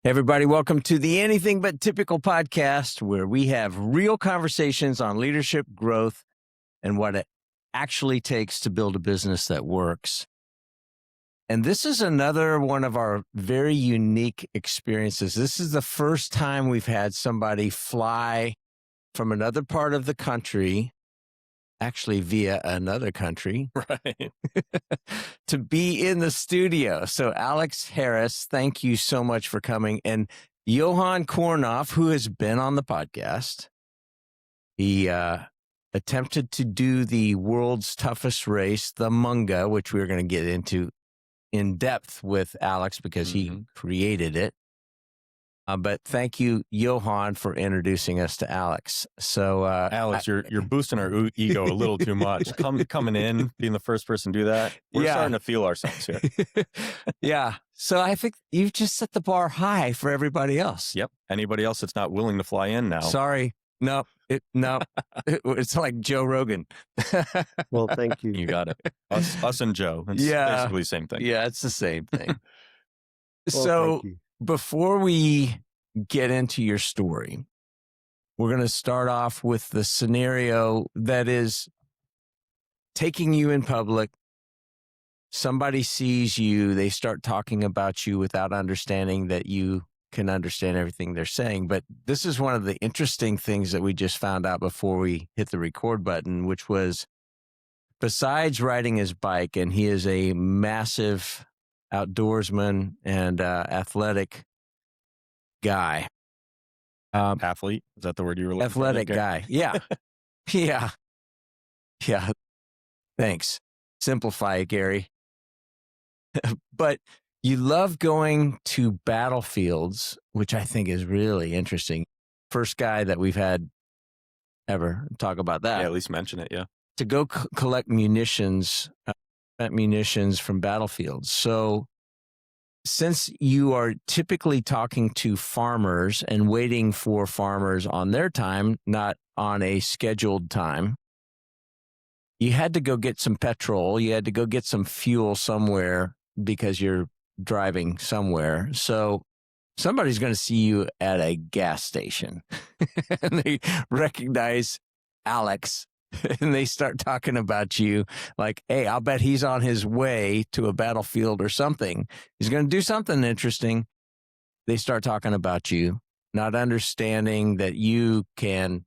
Hey everybody, welcome to the Anything But Typical podcast, where we have real conversations on leadership, growth, and what it actually takes to build a business that works. And this is another one of our very unique experiences. This is the first time we've had somebody fly from another part of the country, actually via another country, Right. to be in the studio. So Alex Harris, thank you so much for coming. And Johan Kornoff, who has been on the podcast, he attempted to do the world's toughest race, the Munga, which we're going to get into in depth with Alex because he created it. But thank you, Johan, for introducing us to Alex. So, Alex, you're boosting our ego a little too much. Coming in, being the first person to do that, we're starting to feel ourselves here. Yeah. So I think you've just set the bar high for everybody else. Yep. Anybody else that's not willing to fly in now? Sorry. No. It's like Joe Rogan. Well, thank you. You got it. Us and Joe. It's basically the same thing. Yeah, it's the same thing. Well, So thank you. before we get into your story, we're going to start off with the scenario that is taking you in public. Somebody sees you, they start talking about you without understanding that you can understand everything they're saying. But this is one of the interesting things that we just found out before we hit the record button, which was, besides riding his bike, and he is a massive outdoorsman and athletic guy. Athlete? Is that the word you were looking for? Athletic guy. Yeah. Yeah. Thanks. Simplify it, Gary. But you love going to battlefields, which I think is really interesting. First guy that we've had ever talk about that. Yeah, at least mention it, yeah. To go collect munitions from battlefields. So since you are typically talking to farmers and waiting for farmers on their time, not on a scheduled time, you had to go get some petrol. You had to go get some fuel somewhere because you're driving somewhere. So somebody's going to see you at a gas station and they recognize Alex and they start talking about you like, hey, I'll bet he's on his way to a battlefield or something. He's going to do something interesting. They start talking about you, not understanding that you can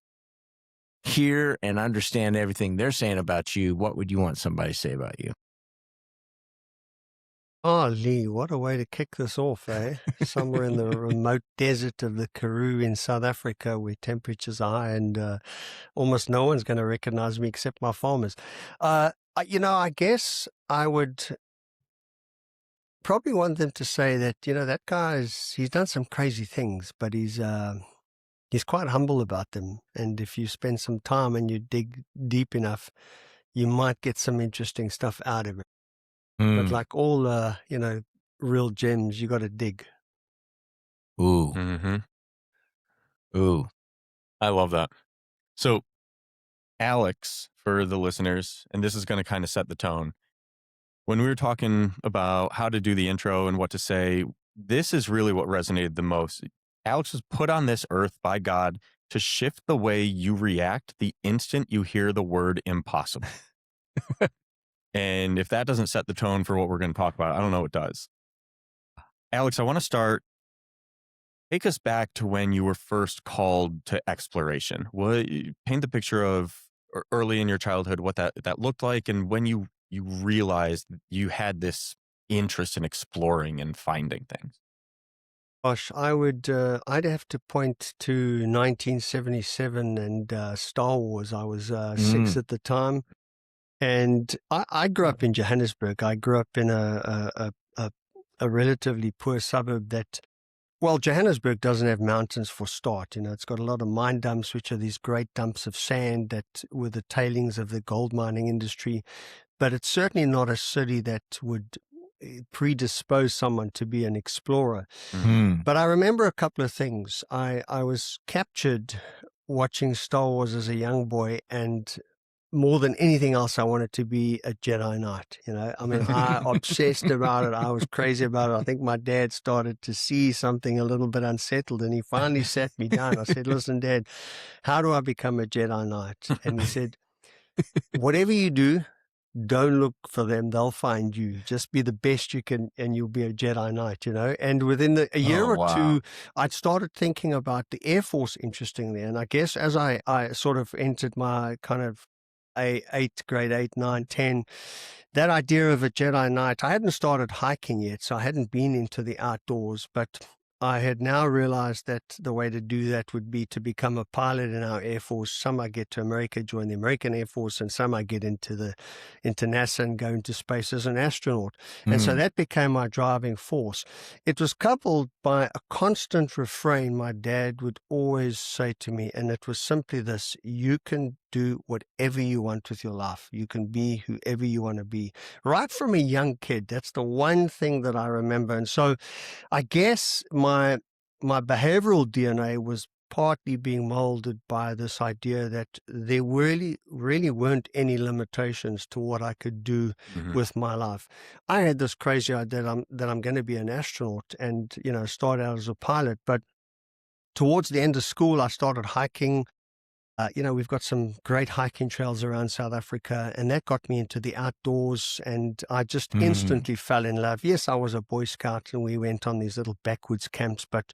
hear and understand everything they're saying about you. What would you want somebody to say about you? Oh, Lee, what a way to kick this off, eh? Somewhere in the remote desert of the Karoo in South Africa where temperatures are high and almost no one's going to recognize me except my farmers. I guess I would probably want them to say that, that he's done some crazy things, but he's quite humble about them. And if you spend some time and you dig deep enough, you might get some interesting stuff out of it. But like all, real gems, you got to dig. Ooh. Ooh. I love that. So, Alex, for the listeners, and this is going to kind of set the tone. When we were talking about how to do the intro and what to say, this is really what resonated the most. Alex was put on this earth by God to shift the way you react the instant you hear the word impossible. And if that doesn't set the tone for what we're going to talk about, I don't know what does. Alex, I want to start. Take us back to when you were first called to exploration. Paint the picture of early in your childhood, what that looked like, and when you realized you had this interest in exploring and finding things. Gosh, I'd have to point to 1977 and Star Wars. I was 6 at the time. And I grew up in Johannesburg. I grew up in a relatively poor suburb that, well, Johannesburg doesn't have mountains for start. It's got a lot of mine dumps, which are these great dumps of sand that were the tailings of the gold mining industry. But it's certainly not a city that would predispose someone to be an explorer. But I remember a couple of things. I was captured watching Star Wars as a young boy, and more than anything else, I wanted to be a Jedi Knight. I mean, I obsessed about it. I was crazy about it. I think my dad started to see something a little bit unsettled, and he finally sat me down. I said, "Listen, Dad, how do I become a Jedi Knight?" And he said, "Whatever you do, don't look for them. They'll find you. Just be the best you can, and you'll be a Jedi Knight," And within a year or two, I'd started thinking about the Air Force, interestingly. And I guess as I sort of entered my kind of grade 8, 9, 10, that idea of a Jedi Knight, I hadn't started hiking yet, so I hadn't been into the outdoors, but I had now realized that the way to do that would be to become a pilot in our Air Force. Some I get to America, join the American Air Force, and some I get into NASA and go into space as an astronaut. And so that became my driving force. It was coupled by a constant refrain my dad would always say to me, and it was simply this: you can do whatever you want with your life. You can be whoever you want to be. Right from a young kid, that's the one thing that I remember. And so I guess my behavioral DNA was partly being molded by this idea that there really weren't any limitations to what I could do with my life. I had this crazy idea that I'm going to be an astronaut and, start out as a pilot. But towards the end of school, I started hiking. We've got some great hiking trails around South Africa, and that got me into the outdoors, and I just instantly fell in love. Yes, I was a Boy Scout, and we went on these little backwoods camps, but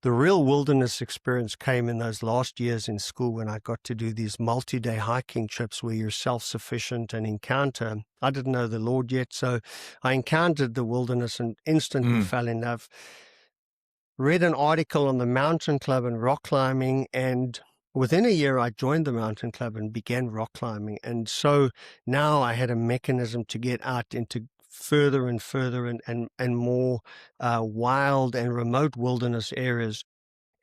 the real wilderness experience came in those last years in school when I got to do these multi-day hiking trips where you're self-sufficient and encounter. I didn't know the Lord yet, so I encountered the wilderness and instantly fell in love. Read an article on the mountain club and rock climbing, and within a year, I joined the mountain club and began rock climbing. And so now I had a mechanism to get out into further and further and more wild and remote wilderness areas.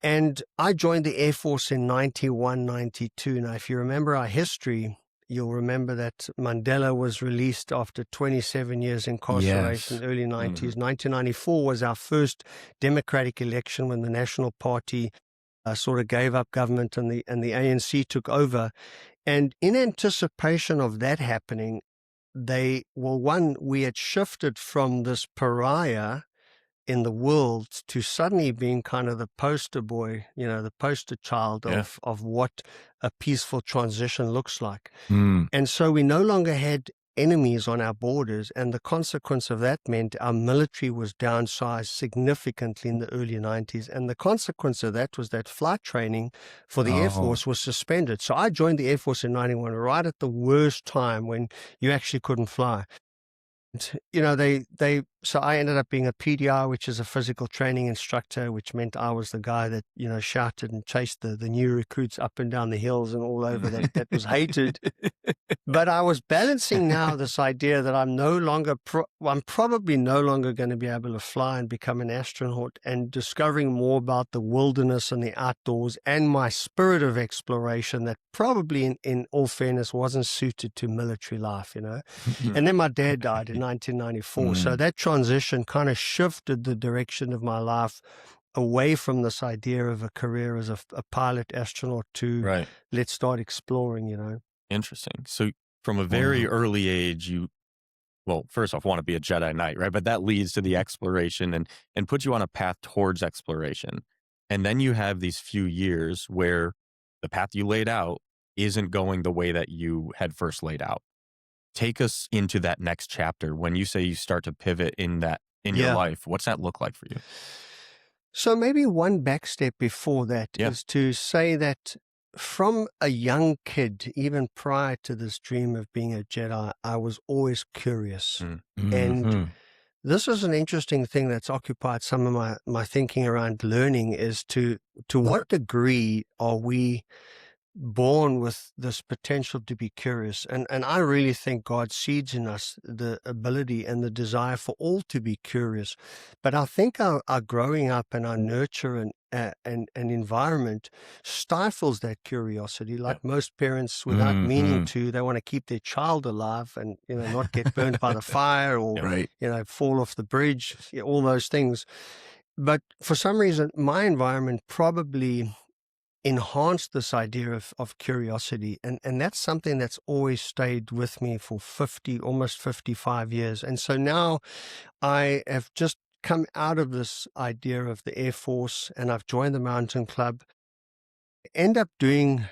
And I joined the Air Force in 91, 92. Now, if you remember our history, you'll remember that Mandela was released after 27 years incarceration, early 90s. 1994 was our first democratic election when the National Party sort of gave up government and the ANC took over. And in anticipation of that happening, we had shifted from this pariah in the world to suddenly being kind of the poster boy, the poster child of what a peaceful transition looks like. And so we no longer had enemies on our borders, and the consequence of that meant our military was downsized significantly in the early 90s, and the consequence of that was that flight training for the Air Force was suspended. So I joined the Air Force in 91, right at the worst time when you actually couldn't fly. So I ended up being a PDI, which is a physical training instructor, which meant I was the guy that, shouted and chased the new recruits up and down the hills and all over that was hated. But I was balancing now this idea that I'm probably no longer going to be able to fly and become an astronaut, and discovering more about the wilderness and the outdoors and my spirit of exploration that probably in all fairness wasn't suited to military life, And then my dad died in 1994. So that transition kind of shifted the direction of my life away from this idea of a career as a pilot astronaut to let's start exploring, Interesting. So from a very early age, first off, want to be a Jedi Knight, right? But that leads to the exploration and puts you on a path towards exploration. And then you have these few years where the path you laid out isn't going the way that you had first laid out. Take us into that next chapter when you say you start to pivot in your life. What's that look like for you? So maybe one back step before that is to say that from a young kid, even prior to this dream of being a Jedi, I was always curious. And this is an interesting thing that's occupied some of my thinking around learning, is to what degree are we born with this potential to be curious? And I really think God seeds in us the ability and the desire for all to be curious. But I think our growing up and our nurture and environment stifles that curiosity. Like most parents, without meaning to, they want to keep their child alive and not get burnt by the fire or fall off the bridge, all those things. But for some reason, my environment probably enhanced this idea of curiosity. And that's something that's always stayed with me for almost 55 years. And so now I have just come out of this idea of the Air Force, and I've joined the Mountain Club. End up going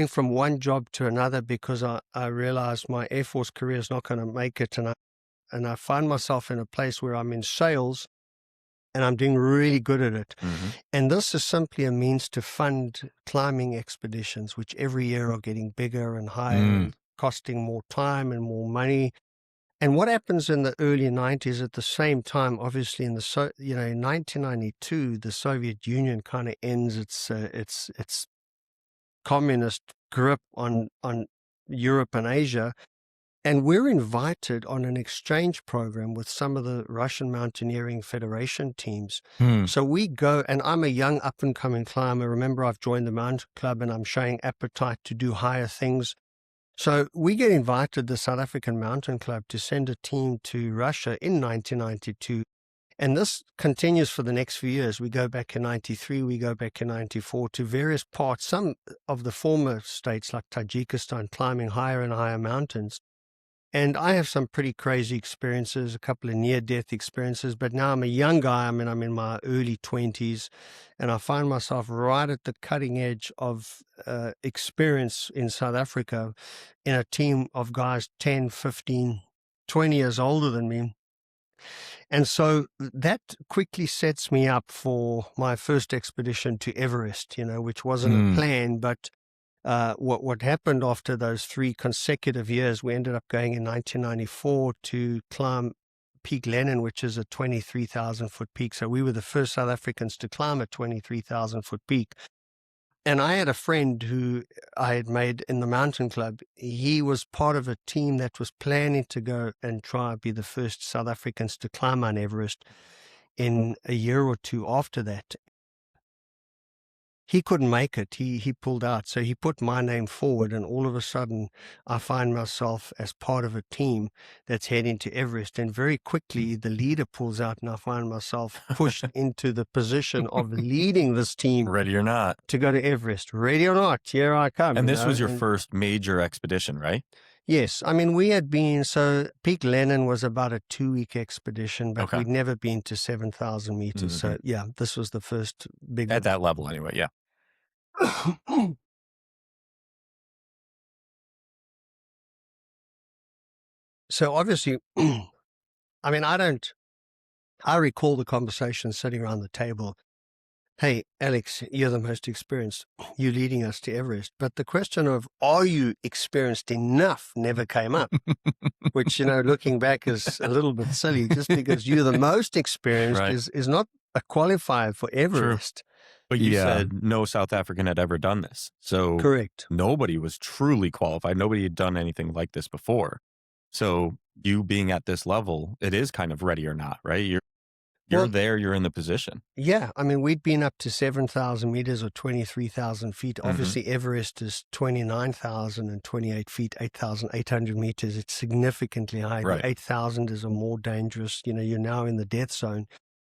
from one job to another because I realized my Air Force career is not going to make it. And I find myself in a place where I'm in sales and I'm doing really good at it. Mm-hmm. And this is simply a means to fund climbing expeditions, which every year are getting bigger and higher and costing more time and more money. And what happens in the early 90s at the same time, obviously in 1992, the Soviet Union kind of ends its communist grip on Europe and Asia. And we're invited on an exchange program with some of the Russian Mountaineering Federation teams. So we go, and I'm a young up-and-coming climber. Remember, I've joined the Mountain Club and I'm showing appetite to do higher things. So we get invited, the South African Mountain Club, to send a team to Russia in 1992. And this continues for the next few years. We go back in 93, we go back in 94 to various parts, some of the former states like Tajikistan, climbing higher and higher mountains. And I have some pretty crazy experiences, a couple of near-death experiences, but now I'm a young guy. I mean, I'm in my early 20s, and I find myself right at the cutting edge of experience in South Africa in a team of guys 10, 15, 20 years older than me. And so that quickly sets me up for my first expedition to Everest, which wasn't a plan, but what happened after those 3 consecutive years, we ended up going in 1994 to climb Peak Lennon, which is a 23,000-foot peak. So we were the first South Africans to climb a 23,000-foot peak. And I had a friend who I had made in the Mountain Club. He was part of a team that was planning to go and try to be the first South Africans to climb Mount Everest in a year or two after that. He couldn't make it. He pulled out. So he put my name forward, and all of a sudden I find myself as part of a team that's heading to Everest. And very quickly the leader pulls out, and I find myself pushed into the position of leading this team. Ready or not. To go to Everest. Ready or not, here I come. And this was your first major expedition, right? Yes. I mean, we had been, so Peak Lennon was about a 2-week expedition, but Okay. we'd never been to 7,000 meters. So yeah, this was the first big At that level anyway, yeah. So obviously, I mean, I recall the conversation sitting around the table. Hey, Alex, you're the most experienced. You're leading us to Everest. But the question of, are you experienced enough, never came up, which, looking back is a little bit silly. Just because you're the most experienced Right. is not a qualifier for Everest. But you said no South African had ever done this. So Correct. nobody was truly qualified. Nobody had done anything like this before. So you being at this level, it is kind of ready or not, right? You're there, you're in the position. Yeah. I mean, we'd been up to 7,000 meters or 23,000 feet. Obviously, Everest is 29,028 feet, 8,800 meters. It's significantly higher. Right. 8,000 is a more dangerous, you're now in the death zone.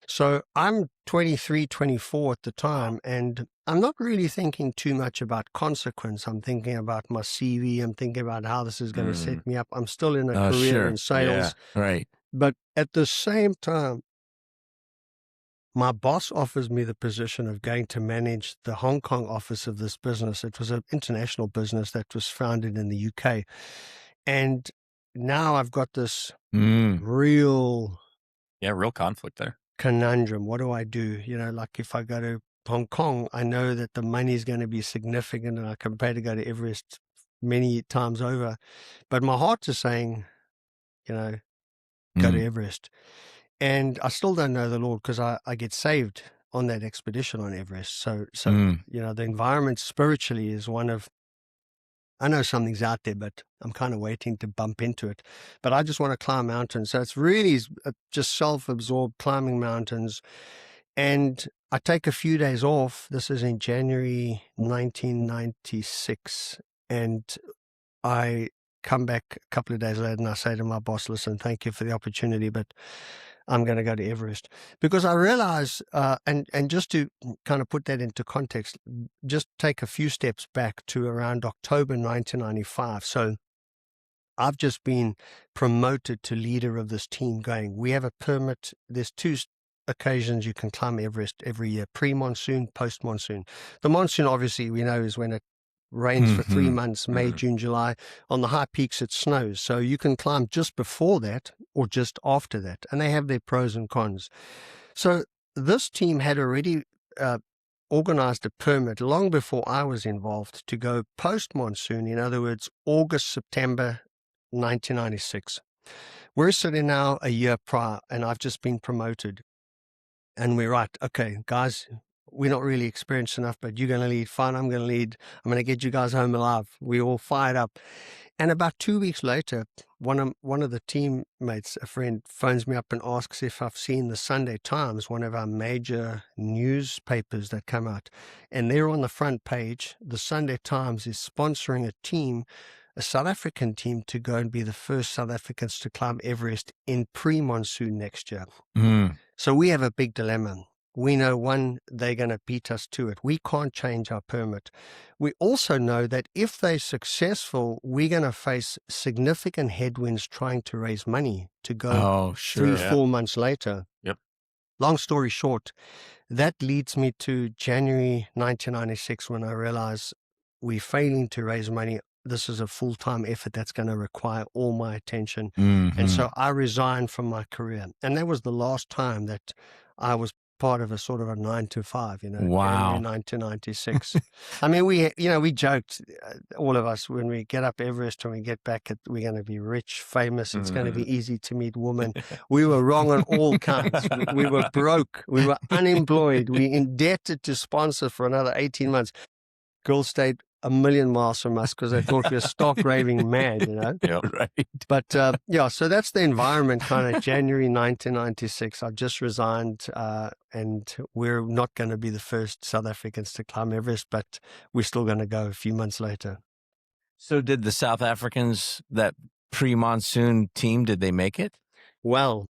So I'm 23, 24 at the time, and I'm not really thinking too much about consequence. I'm thinking about my CV. I'm thinking about how this is going to set me up. I'm still in a career in sales. Yeah, right. But at the same time, my boss offers me the position of going to manage the Hong Kong office of this business. It was an international business that was founded in the UK. And now I've got this real conflict there. Conundrum. What do I do? Like if I go to Hong Kong, I know that the money is going to be significant and I can pay to go to Everest many times over. But my heart is saying, go to Everest. And I still don't know the Lord because I get saved on that expedition on Everest. So the environment spiritually is one of, I know something's out there, but I'm kind of waiting to bump into it. But I just want to climb mountains. So it's really just self-absorbed climbing mountains. And I take a few days off. This is in January 1996. And I come back a couple of days later and I say to my boss, listen, thank you for the opportunity, but I'm going to go to Everest, because I realize, and just to kind of put that into context, just take a few steps back to around October 1995. So I've just been promoted to leader of this team going, we have a permit. There's two occasions you can climb Everest every year, pre-monsoon, post-monsoon. The monsoon, obviously, we know is when it rains for 3 months, May, June, July. On the high peaks, it snows. So you can climb just before that or just after that. And they have their pros and cons. So this team had already organized a permit long before I was involved to go post-monsoon, in other words, August, September 1996. We're sitting now a year prior, and I've just been promoted. And we're right, okay, guys, we're not really experienced enough, but you're going to lead. Fine, I'm going to lead. I'm going to get you guys home alive. We all fired up. And about 2 weeks later, one of the teammates, a friend, phones me up and asks if I've seen the Sunday Times, one of our major newspapers that come out. And there on the front page, the Sunday Times is sponsoring a team, a South African team, to go and be the first South Africans to climb Everest in pre-monsoon next year. So we have a big dilemma. We know, one, they're going to beat us to it. We can't change our permit. We also know that if they're successful, we're going to face significant headwinds trying to raise money to go 3-4 months later. Yep. Long story short, that leads me to January 1996, when I realize we're failing to raise money. This is a full-time effort that's going to require all my attention. And so I resigned from my career. And that was the last time that I was part of a sort of a 9-to-5, January 1996. I mean, we joked, all of us, when we get up Everest and we get back, we're going to be rich, famous. It's going to be easy to meet women. We were wrong on all counts. We were broke. We were unemployed. We indebted to sponsor for another 18 months. Girls stayed a million miles from us because they thought we were stark raving mad, Yeah, right. But so that's the environment, kind of January 1996. I've just resigned, and we're not going to be the first South Africans to climb Everest, but we're still going to go a few months later. So did the South Africans, that pre-monsoon team, did they make it? Well,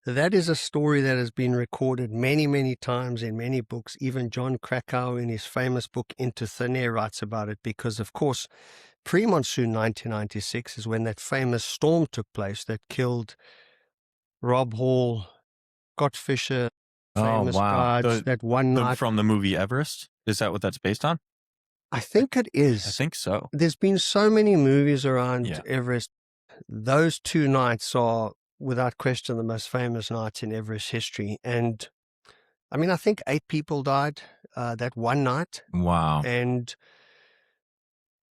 that is a story that has been recorded many, many times in many books. Even John Krakauer, in his famous book Into Thin Air, writes about it because, of course, pre-monsoon 1996 is when that famous storm took place that killed Rob Hall, Scott Fisher, famous guides, that one night. From the movie Everest? Is that what that's based on? I think it is. I think so. There's been so many movies around Everest. Those 2 nights are, without question, the most famous nights in Everest history. And I mean, I think 8 people died that one night. Wow. And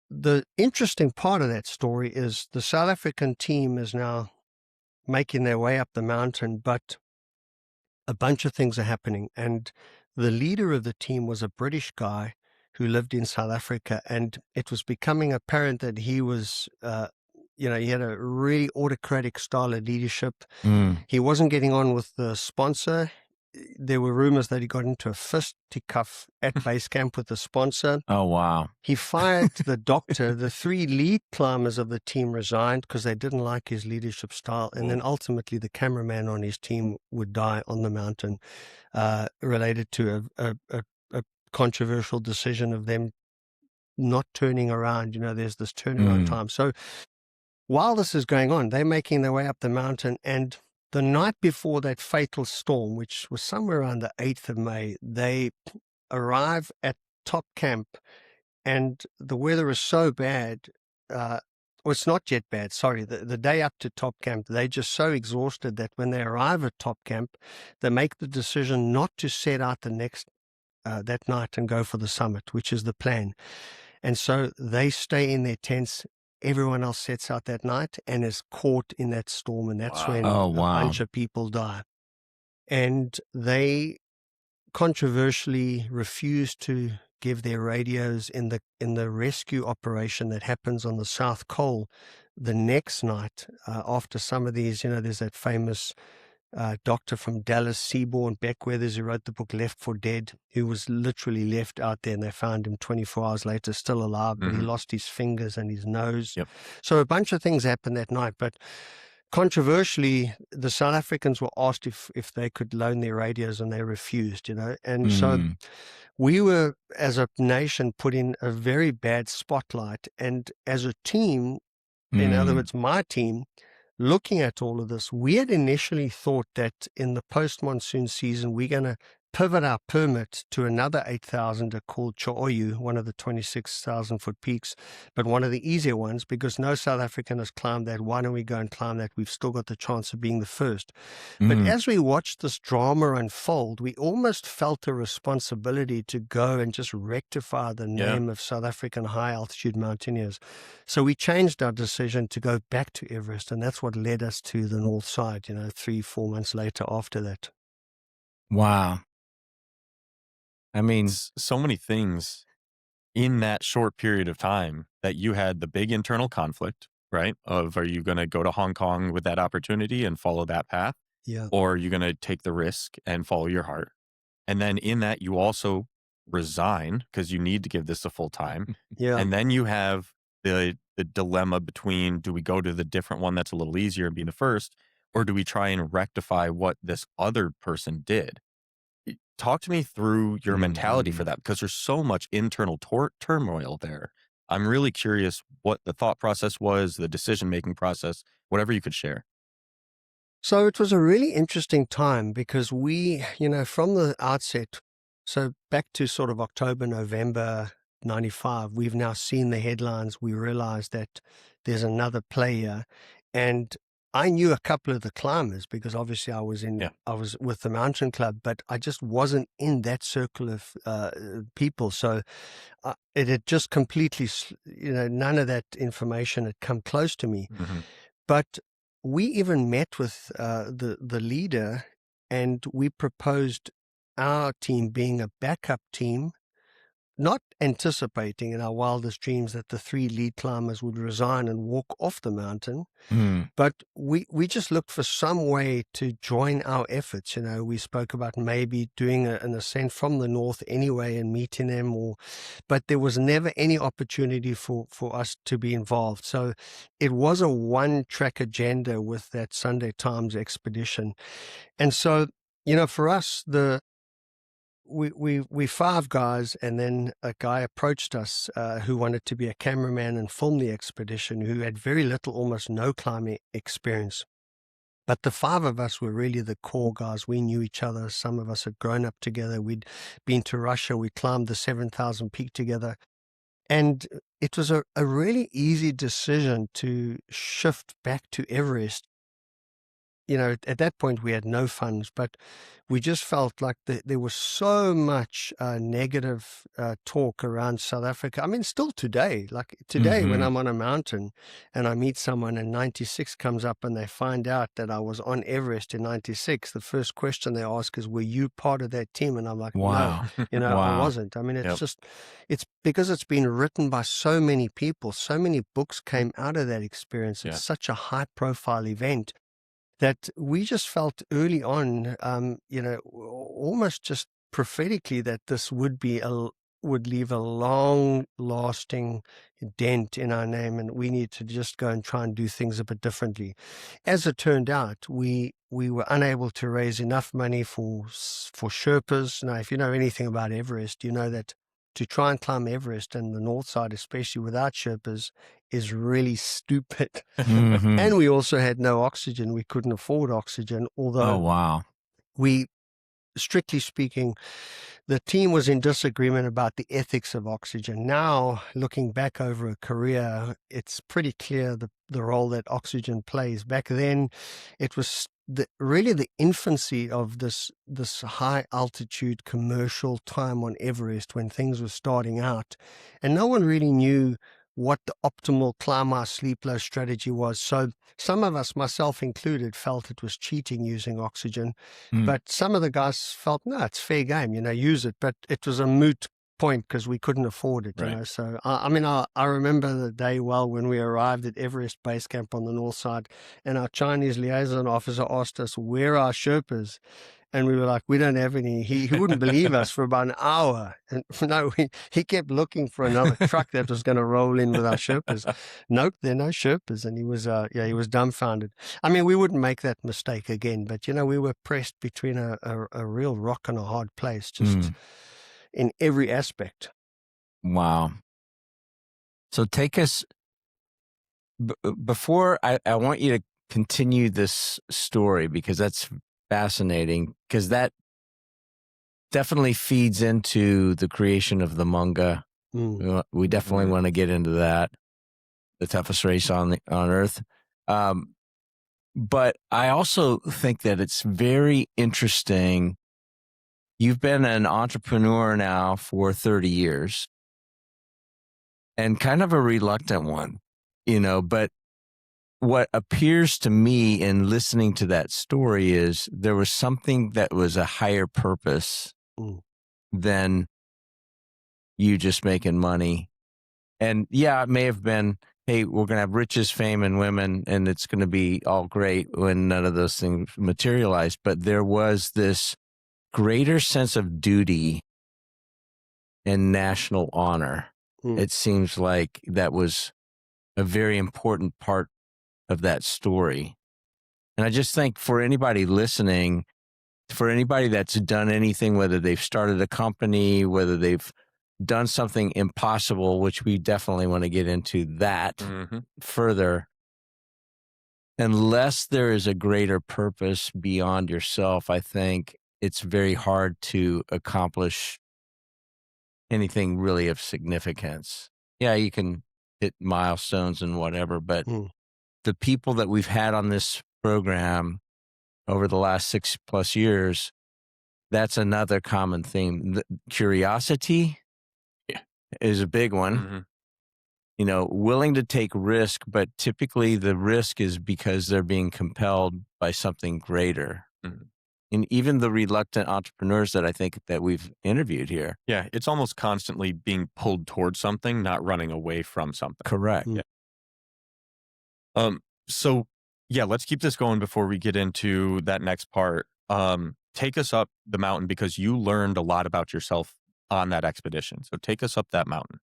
the interesting part of that story is the South African team is now making their way up the mountain, but a bunch of things are happening. And the leader of the team was a British guy who lived in South Africa. And it was becoming apparent that he was, he had a really autocratic style of leadership. He wasn't getting on with the sponsor. There were rumors that he got into a fisticuff at base camp with the sponsor. Oh, wow. He fired the doctor. The 3 lead climbers of the team resigned because they didn't like his leadership style. And then ultimately the cameraman on his team would die on the mountain, related to a controversial decision of them not turning around. There's this turnaround time. So while this is going on, they're making their way up the mountain, and the night before that fatal storm, which was somewhere around the 8th of May, they arrive at top camp, and the weather is so bad. Well, it's not yet bad, sorry. The day up to top camp, they're just so exhausted that when they arrive at top camp, they make the decision not to set out that night and go for the summit, which is the plan. And so they stay in their tents. Everyone else sets out that night and is caught in that storm, and that's when a bunch of people die. And they controversially refuse to give their radios in the rescue operation that happens on the South Col the next night. After some of these, there's that famous doctor from Dallas, Seaborn Beckweathers, who wrote the book Left for Dead, who was literally left out there, and they found him 24 hours later still alive, but he lost his fingers and his nose. So a bunch of things happened that night. But controversially, the South Africans were asked if they could loan their radios, and they refused, and so we were, as a nation, put in a very bad spotlight. And as a team, in other words, my team, looking at all of this, we had initially thought that in the post-monsoon season, we're going to pivot our permit to another 8,000 called Cha'oyu, one of the 26,000-foot peaks, but one of the easier ones, because no South African has climbed that. Why don't we go and climb that? We've still got the chance of being the first. But as we watched this drama unfold, we almost felt a responsibility to go and just rectify the name of South African high-altitude mountaineers. So we changed our decision to go back to Everest, and that's what led us to the north side, 3-4 months later after that. Wow. I mean, so many things in that short period of time that you had the big internal conflict, right? Of, are you going to go to Hong Kong with that opportunity and follow that path? Yeah. Or are you going to take the risk and follow your heart? And then in that, you also resign because you need to give this a full time. Yeah. And then you have the dilemma between, do we go to the different one that's a little easier and be the first, or do we try and rectify what this other person did? Talk to me through your mentality for that, because there's so much internal turmoil there. I'm really curious what the thought process was, the decision-making process, whatever you could share. So it was a really interesting time because we, from the outset, so back to sort of October, November 95, we've now seen the headlines. We realized that there's another player, and I knew a couple of the climbers because obviously I was with the mountain club, but I just wasn't in that circle of people. So it had just completely, none of that information had come close to me. But we even met with the leader, and we proposed our team being a backup team, not anticipating in our wildest dreams that the 3 lead climbers would resign and walk off the mountain. But we just looked for some way to join our efforts. We spoke about maybe doing an ascent from the north anyway and meeting them, but there was never any opportunity for us to be involved. So it was a one-track agenda with that Sunday Times expedition. And so, for us, we 5 guys, and then a guy approached us who wanted to be a cameraman and film the expedition, who had very little, almost no climbing experience. But the 5 of us were really the core guys. We knew each other. Some of us had grown up together. We'd been to Russia. We climbed the 7,000 peak together. And it was a really easy decision to shift back to Everest. At that point we had no funds, but we just felt like there was so much negative talk around South Africa. I mean, still today, when I'm on a mountain and I meet someone and 96 comes up and they find out that I was on Everest in 96, the first question they ask is, were you part of that team? And I'm like, wow. No, I wasn't. I mean, it's because it's been written by so many people, so many books came out of that experience. It's such a high profile event that we just felt early on, almost just prophetically, that this would leave a long-lasting dent in our name, and we need to just go and try and do things a bit differently. As it turned out, we were unable to raise enough money for Sherpas. Now, if you know anything about Everest, you know that to try and climb Everest and the north side, especially without Sherpas, is really stupid. And we also had no oxygen. We couldn't afford oxygen, although we, strictly speaking, the team was in disagreement about the ethics of oxygen. Now, looking back over a career, it's pretty clear the role that oxygen plays. Back then, it was really the infancy of this high altitude commercial time on Everest when things were starting out, and no one really knew what the optimal climb high, sleep low strategy was. So some of us, myself included, felt it was cheating using oxygen, but some of the guys felt, no, it's fair game, use it. But it was a moot point because we couldn't afford it, you Right. know. So, I mean, I remember the day well when we arrived at Everest Base Camp on the north side, and our Chinese liaison officer asked us, where are our Sherpas? And we were like, we don't have any. He wouldn't believe us for about an hour. And no, he kept looking for another truck that was going to roll in with our Sherpas. Nope, there are no Sherpas. And he was dumbfounded. I mean, we wouldn't make that mistake again, but, you know, we were pressed between a real rock and a hard place, just in every aspect. Wow. So take us, before I want you to continue this story, because that's fascinating, because that definitely feeds into the creation of the Munga. We definitely want to get into that, the toughest race on earth. But I also think that it's very interesting. You've been an entrepreneur now for 30 years, and kind of a reluctant one, you know, but what appears to me in listening to that story is there was something that was a higher purpose than you just making money. And yeah, it may have been, hey, we're going to have riches, fame, and women, and it's going to be all great when none of those things materialize. But there was this greater sense of duty and national honor. It seems like that was a very important part of that story. And I just think for anybody listening, for anybody that's done anything, whether they've started a company, whether they've done something impossible, which we definitely want to get into that further, unless there is a greater purpose beyond yourself, I think it's very hard to accomplish anything really of significance. Yeah, you can hit milestones and whatever, but the people that we've had on this program over the last 6+ years, that's another common theme. The curiosity is a big one. You know, willing to take risk, but typically the risk is because they're being compelled by something greater. And even the reluctant entrepreneurs that I think that we've interviewed here. Yeah, it's almost constantly being pulled towards something, not running away from something. Correct. Yeah. So yeah, let's keep this going before we get into that next part. Take us up the mountain, because you learned a lot about yourself on that expedition. So take us up that mountain.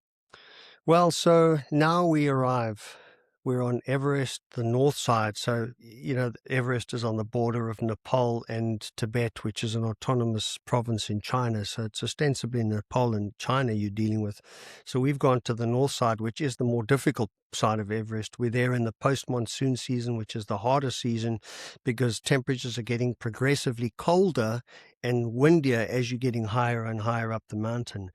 Well, so now we arrive. We're on Everest, the north side. So, you know, Everest is on the border of Nepal and Tibet, which is an autonomous province in China. So it's ostensibly Nepal and China you're dealing with. So we've gone to the north side, which is the more difficult side of Everest. We're there in the post-monsoon season, which is the harder season, because temperatures are getting progressively colder and windier as you're getting higher and higher up the mountain.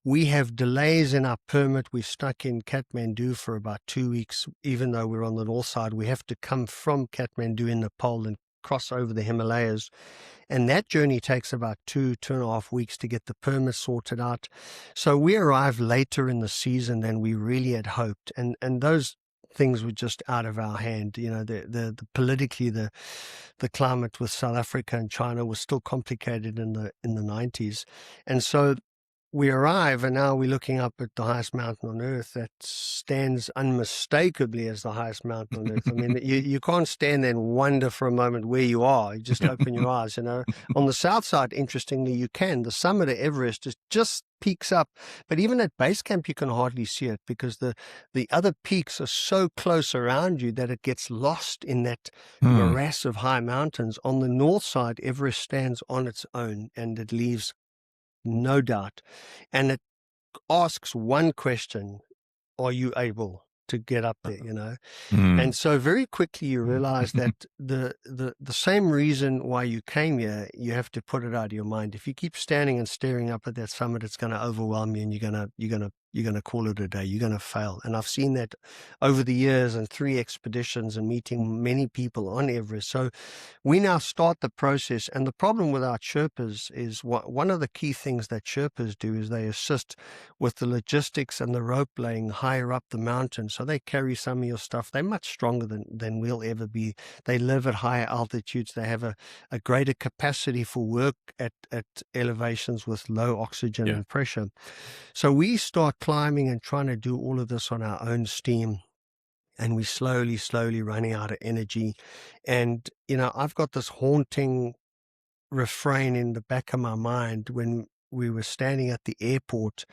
We have delays in our permit. We're stuck in Kathmandu for about 2 weeks, even though we're on the north side. We have to come from Kathmandu in Nepal and cross over the Himalayas. And that journey takes about 2.5 weeks to get the permit sorted out. So we arrived later in the season than we really had hoped. And those things were just out of our hand. You know, the politically, the climate with South Africa and China was still complicated in the 90s. And so we arrive, and now we're looking up at the highest mountain on earth that stands unmistakably as the highest mountain on earth. I mean, you can't stand there and wonder for a moment where you are. You just open your eyes, you know. On the south side, interestingly, you can. The summit of Everest is just peaks up, but even at base camp, you can hardly see it, because the other peaks are so close around you that it gets lost in that morass of high mountains. On the north side, Everest stands on its own, and it leaves no doubt. And it asks one question: are you able to get up there, you know? And so very quickly you realize that the same reason why you came here, you have to put it out of your mind. If you keep standing and staring up at that summit, it's going to overwhelm you, and you're going to you're going to call it a day. You're going to fail. And I've seen that over the years and 3 expeditions and meeting many people on Everest. So we now start the process. And the problem with our Sherpas is one of the key things that Sherpas do is they assist with the logistics and the rope laying higher up the mountain. So they carry some of your stuff. They're much stronger than we'll ever be. They live at higher altitudes. They have a greater capacity for work at elevations with low oxygen and pressure. So we start climbing and trying to do all of this on our own steam. And we slowly running out of energy. And, I've got this haunting refrain in the back of my mind when we were standing at the airport.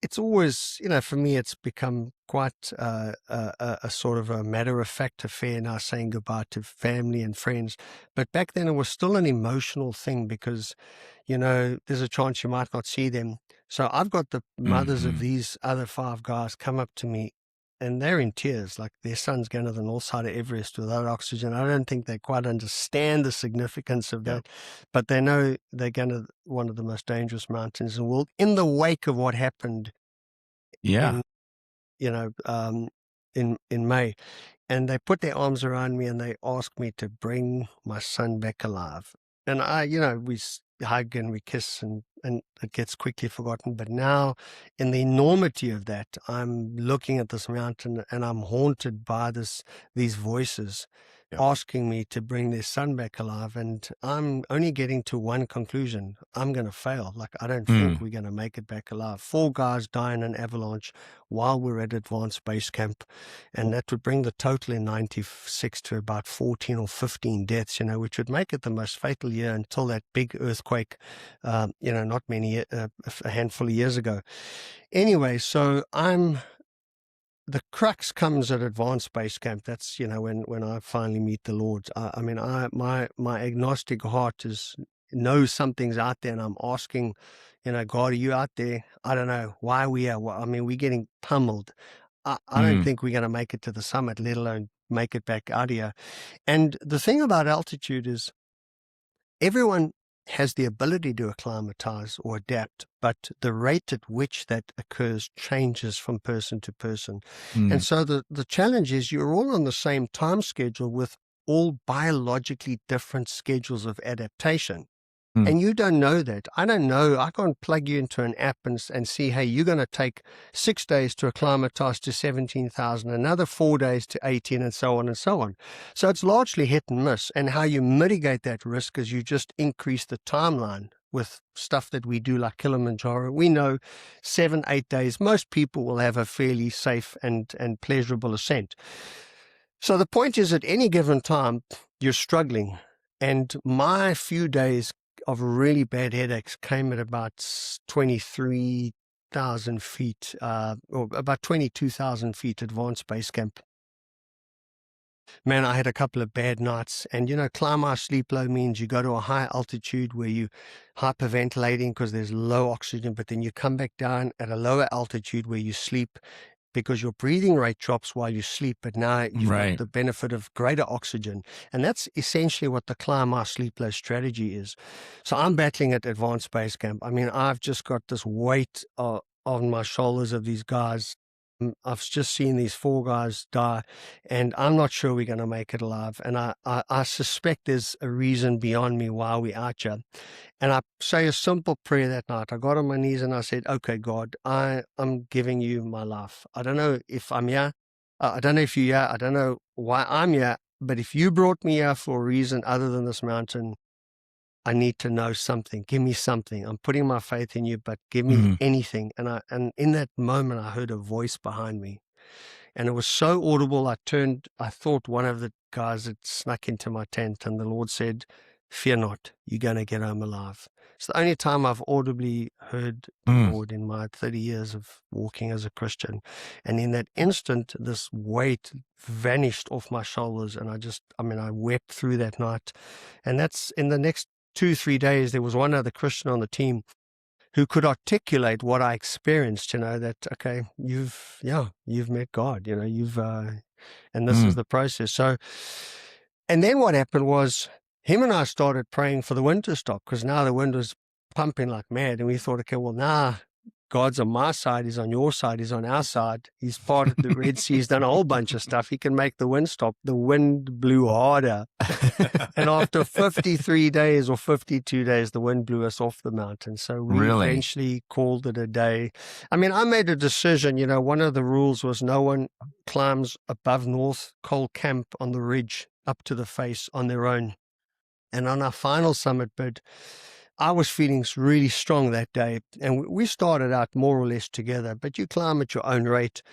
It's always, for me, it's become quite a sort of a matter-of-fact affair now, saying goodbye to family and friends. But back then it was still an emotional thing because, there's a chance you might not see them. So I've got the mothers of these other 5 guys come up to me, and they're in tears, like their son's going to the north side of Everest without oxygen. I don't think they quite understand the significance of that, but they know they're going to one of the most dangerous mountains in the world in the wake of what happened in May. And they put their arms around me and they asked me to bring my son back alive. And we hug and we kiss and it gets quickly forgotten. But now in the enormity of that, I'm looking at this mountain and I'm haunted by these voices asking me to bring their son back alive. And I'm only getting to one conclusion. I'm going to fail. Like, I don't think we're going to make it back alive. 4 guys die in an avalanche while we're at advanced base camp. And that would bring the total in 96 to about 14 or 15 deaths, which would make it the most fatal year until that big earthquake, not many, a handful of years ago. Anyway, so the crux comes at advanced base camp. That's, when I finally meet the Lord. My agnostic heart knows something's out there, and I'm asking, God, are you out there? I don't know. Why are we here? We're getting pummeled. I don't think we're going to make it to the summit, let alone make it back out here. And the thing about altitude is everyone has the ability to acclimatize or adapt, but the rate at which that occurs changes from person to person. And so the challenge is you're all on the same time schedule with all biologically different schedules of adaptation. And you don't know that. I don't know. I can't plug you into an app and see, hey, you're going to take 6 days to acclimatize to 17,000, another 4 days to 18, and so on and so on. So it's largely hit and miss. And how you mitigate that risk is you just increase the timeline with stuff that we do like Kilimanjaro. We know 7-8 days, most people will have a fairly safe and pleasurable ascent. So the point is, at any given time, you're struggling. And my few days of really bad headaches came at about 23,000 feet, or about 22,000 feet advanced base camp. Man, I had a couple of bad nights. And, climb high, sleep low means you go to a high altitude where you hyperventilating because there's low oxygen, but then you come back down at a lower altitude where you sleep because your breathing rate drops while you sleep, but now you've got the benefit of greater oxygen. And that's essentially what the climb high, sleep low strategy is. So I'm battling at advanced base camp. I've just got this weight on my shoulders of these guys. I've just seen these 4 guys die, and I'm not sure we're going to make it alive. And I suspect there's a reason beyond me why we're out here. And I say a simple prayer that night. I got on my knees and I said, okay, God, I'm giving you my life. I don't know if I'm here. I don't know if you're here. I don't know why I'm here. But if you brought me here for a reason other than this mountain, I need to know something. Give me something. I'm putting my faith in you, but give me anything. And in that moment, I heard a voice behind me. And it was so audible, I thought one of the guys had snuck into my tent, and the Lord said, fear not, you're going to get home alive. It's the only time I've audibly heard the Lord in my 30 years of walking as a Christian. And in that instant, this weight vanished off my shoulders, and I wept through that night. And that's in the next 2-3 days, there was one other Christian on the team who could articulate what I experienced, that, okay, you've met God, and this is the process. So, and then what happened was him and I started praying for the wind to stop, because now the wind was pumping like mad. And we thought, okay, well, now God's on my side, he's on your side, he's on our side. He's parted the Red Sea, he's done a whole bunch of stuff. He can make the wind stop. The wind blew harder. And after 53 days or 52 days, the wind blew us off the mountain. So we eventually called it a day. I mean, I made a decision, one of the rules was no one climbs above North Col Camp on the ridge up to the face on their own. And on our final summit bid, I was feeling really strong that day. And we started out more or less together, but you climb at your own rate.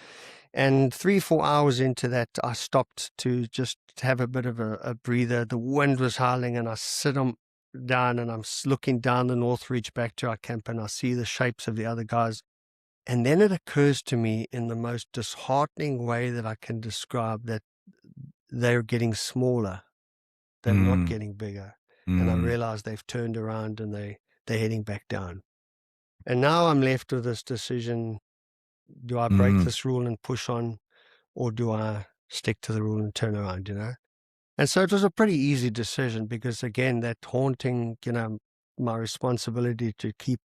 And 3-4 hours into that, I stopped to just have a bit of a breather. The wind was howling, and I sit down and I'm looking down the North Ridge back to our camp, and I see the shapes of the other guys. And then it occurs to me in the most disheartening way that I can describe that they're getting smaller. They're not getting bigger. And I realize they've turned around and they're heading back down. And now I'm left with this decision. Do I break this rule and push on, or do I stick to the rule and turn around, And so it was a pretty easy decision because, again, that haunting, my responsibility to keep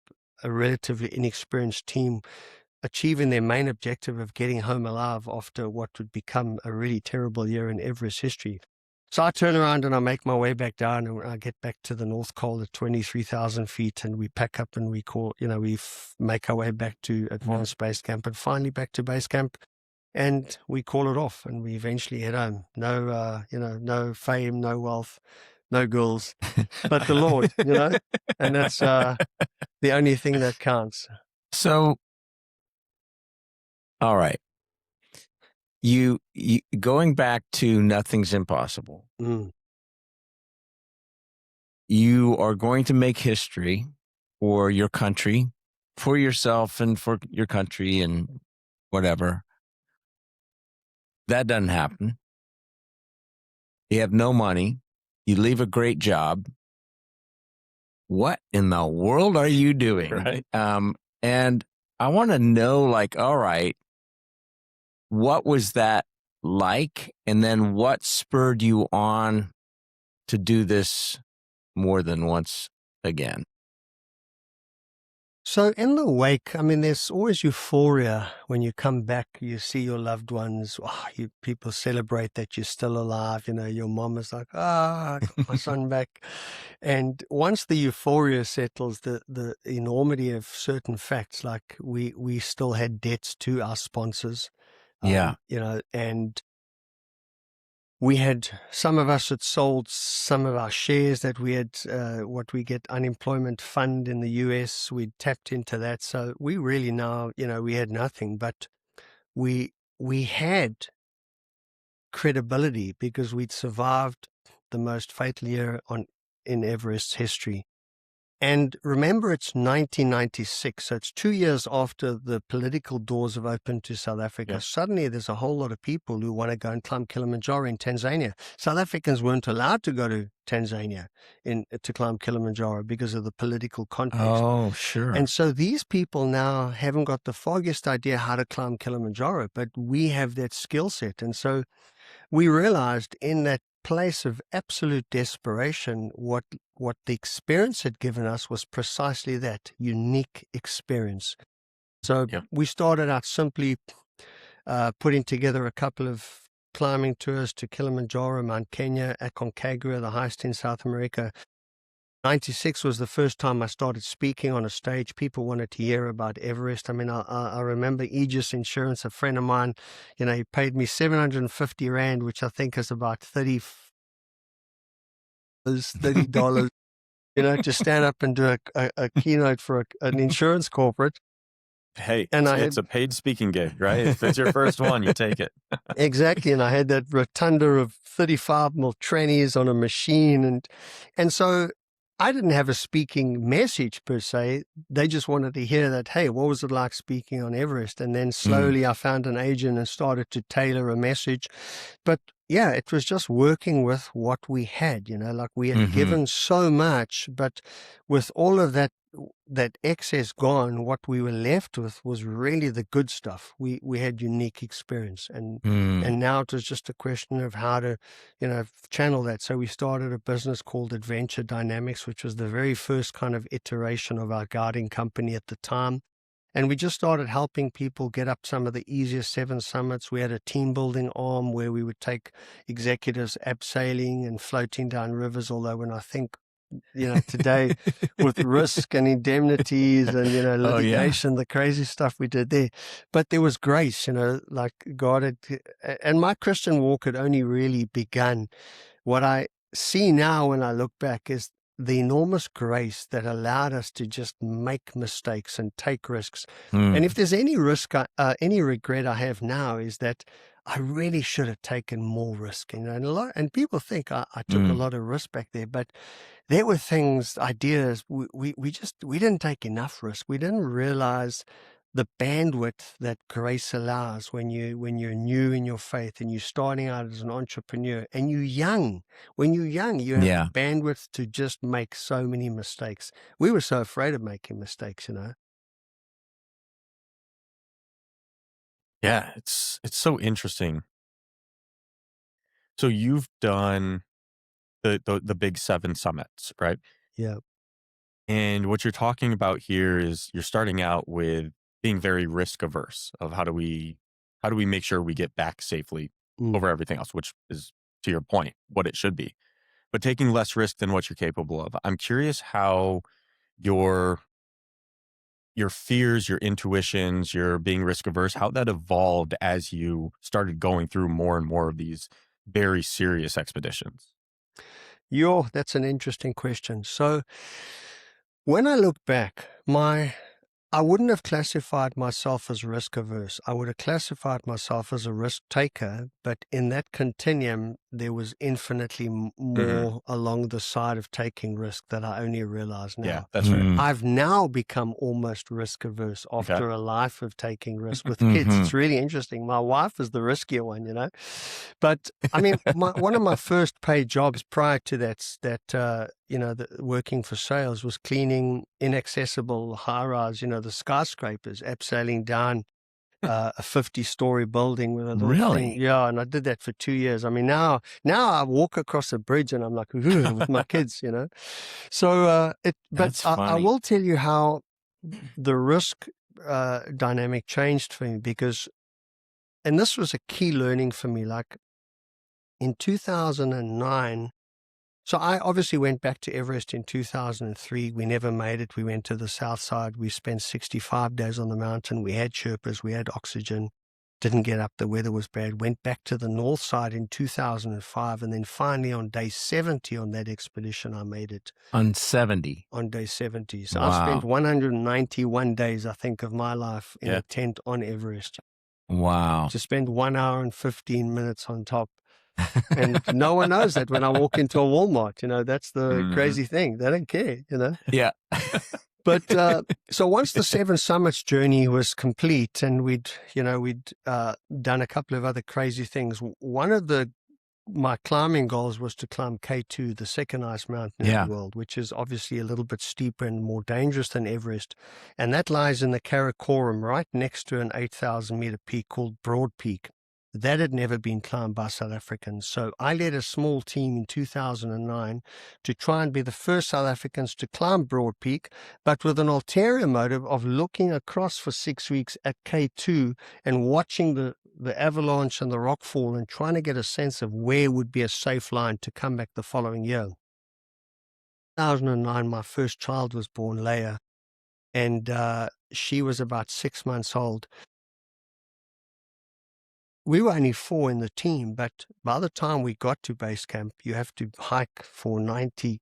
a relatively inexperienced team achieving their main objective of getting home alive after what would become a really terrible year in Everest history. So I turn around and I make my way back down, and I get back to the North Col at 23,000 feet, and we pack up and we make our way back to advanced base camp and finally back to base camp, and we call it off, and we eventually head home. No, no fame, no wealth, no girls, but the Lord, and that's the only thing that counts. So, all right. You going back to nothing's impossible. You are going to make history for your country, for yourself and for your country and whatever. That doesn't happen. You have no money. You leave a great job. What in the world are you doing? Right. And I want to know, all right, what was that like? And then what spurred you on to do this more than once again? So in the wake, there's always euphoria when you come back, you see your loved ones, people celebrate that you're still alive. Your mom is like, I got my son back. And once the euphoria settles, the enormity of certain facts, like we still had debts to our sponsors. And some of us had sold some of our shares that we had, what we get unemployment fund in the US. We'd tapped into that. So we really now, we had nothing, but we had credibility because we'd survived the most fatal year in Everest's history. And remember, it's 1996, so it's 2 years after the political doors have opened to South Africa. Yeah. Suddenly, there's a whole lot of people who want to go and climb Kilimanjaro in Tanzania. South Africans weren't allowed to go to Tanzania to climb Kilimanjaro because of the political context. Oh, sure. And so these people now haven't got the foggiest idea how to climb Kilimanjaro, but we have that skill set. And so we realized in that place of absolute desperation, what the experience had given us was precisely that unique experience. So we started out simply putting together a couple of climbing tours to Kilimanjaro, Mount Kenya, Aconcagua, the highest in South America. 96 was the first time I started speaking on a stage. People wanted to hear about Everest. I remember Aegis Insurance, a friend of mine, he paid me 750 Rand, which I think is about $30, to stand up and do a keynote for an insurance corporate. Hey, it's a paid speaking gig, right? If it's your first one, you take it. Exactly. And I had that rotunda of 35 mil trannies on a machine. And so I didn't have a speaking message per se. They just wanted to hear that, hey, what was it like speaking on Everest? And then slowly I found an agent and started to tailor a message. But yeah, it was just working with what we had, we had given so much, but with all of that excess gone, what we were left with was really the good stuff. We had unique experience, and now it was just a question of how to, channel that. So we started a business called Adventure Dynamics, which was the very first kind of iteration of our guiding company at the time. And we just started helping people get up some of the easiest 7 summits. We had a team building arm where we would take executives abseiling and floating down rivers. Although when I think, today with risk and indemnities and, litigation, the crazy stuff we did there. But there was grace, like God had, and my Christian walk had only really begun. What I see now when I look back is the enormous grace that allowed us to just make mistakes and take risks. And if there's any any regret I have now is that I really should have taken more risk. And people think I took a lot of risk back there, but there were ideas, we didn't take enough risk. We didn't realize the bandwidth that grace allows when you're new in your faith and you're starting out as an entrepreneur and you're young. When you're young, you have the bandwidth to just make so many mistakes. We were so afraid of making mistakes, Yeah, it's so interesting. So you've done the big 7 summits, right? Yeah. And what you're talking about here is you're starting out with being very risk averse of how do we make sure we get back safely over everything else, which is, to your point, what it should be, but taking less risk than what you're capable of. I'm curious how your fears, your intuitions, your being risk averse, how that evolved as you started going through more and more of these very serious expeditions. That's an interesting question. So when I look back, I wouldn't have classified myself as risk averse. I would have classified myself as a risk taker, but in that continuum, there was infinitely more along the side of taking risk that I only realize now. Yeah, that's right. I've now become almost risk averse after a life of taking risk with kids. It's really interesting. My wife is the riskier one, But I mean, one of my first paid jobs prior to that, working for sales was cleaning inaccessible high-rise, the skyscrapers, abseiling down a 50-story building with a little thing. Yeah, and I did that for 2 years. I mean, now I walk across a bridge and I'm like, with my kids, So, but I will tell you how the risk dynamic changed for me and this was a key learning for me, like in 2009, so I obviously went back to Everest in 2003. We never made it. We went to the south side. We spent 65 days on the mountain. We had Sherpas. We had oxygen. Didn't get up. The weather was bad. Went back to the north side in 2005. And then finally on day 70 on that expedition, I made it. On 70? On day 70. So I spent 191 days, I think, of my life in a tent on Everest. Wow. To spend 1 hour and 15 minutes on top. And no one knows that when I walk into a Walmart, that's the crazy thing. They don't care, Yeah. But so once the 7 summits journey was complete and we'd done a couple of other crazy things. One of my climbing goals was to climb K2, the second highest mountain in the world, which is obviously a little bit steeper and more dangerous than Everest. And that lies in the Karakoram, right next to an 8,000-meter peak called Broad Peak. That had never been climbed by South Africans. So I led a small team in 2009 to try and be the first South Africans to climb Broad Peak, but with an ulterior motive of looking across for 6 weeks at K2 and watching the avalanche and the rockfall and trying to get a sense of where would be a safe line to come back the following year. 2009, my first child was born, Leia, and she was about 6 months old. We were only 4 in the team, but by the time we got to base camp, you have to hike for 90,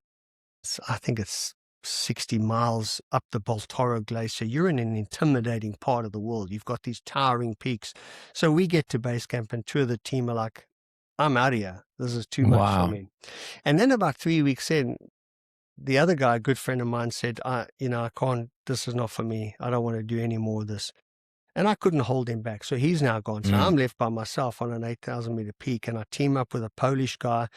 I think it's 60 miles up the Baltoro Glacier. You're in an intimidating part of the world. You've got these towering peaks. So we get to base camp and 2 of the team are like, I'm out of here. This is too much for me. And then about 3 weeks in, the other guy, a good friend of mine, said, I can't, this is not for me. I don't want to do any more of this. And I couldn't hold him back. So he's now gone. So I'm left by myself on an 8,000-meter peak, and I team up with a Polish guy.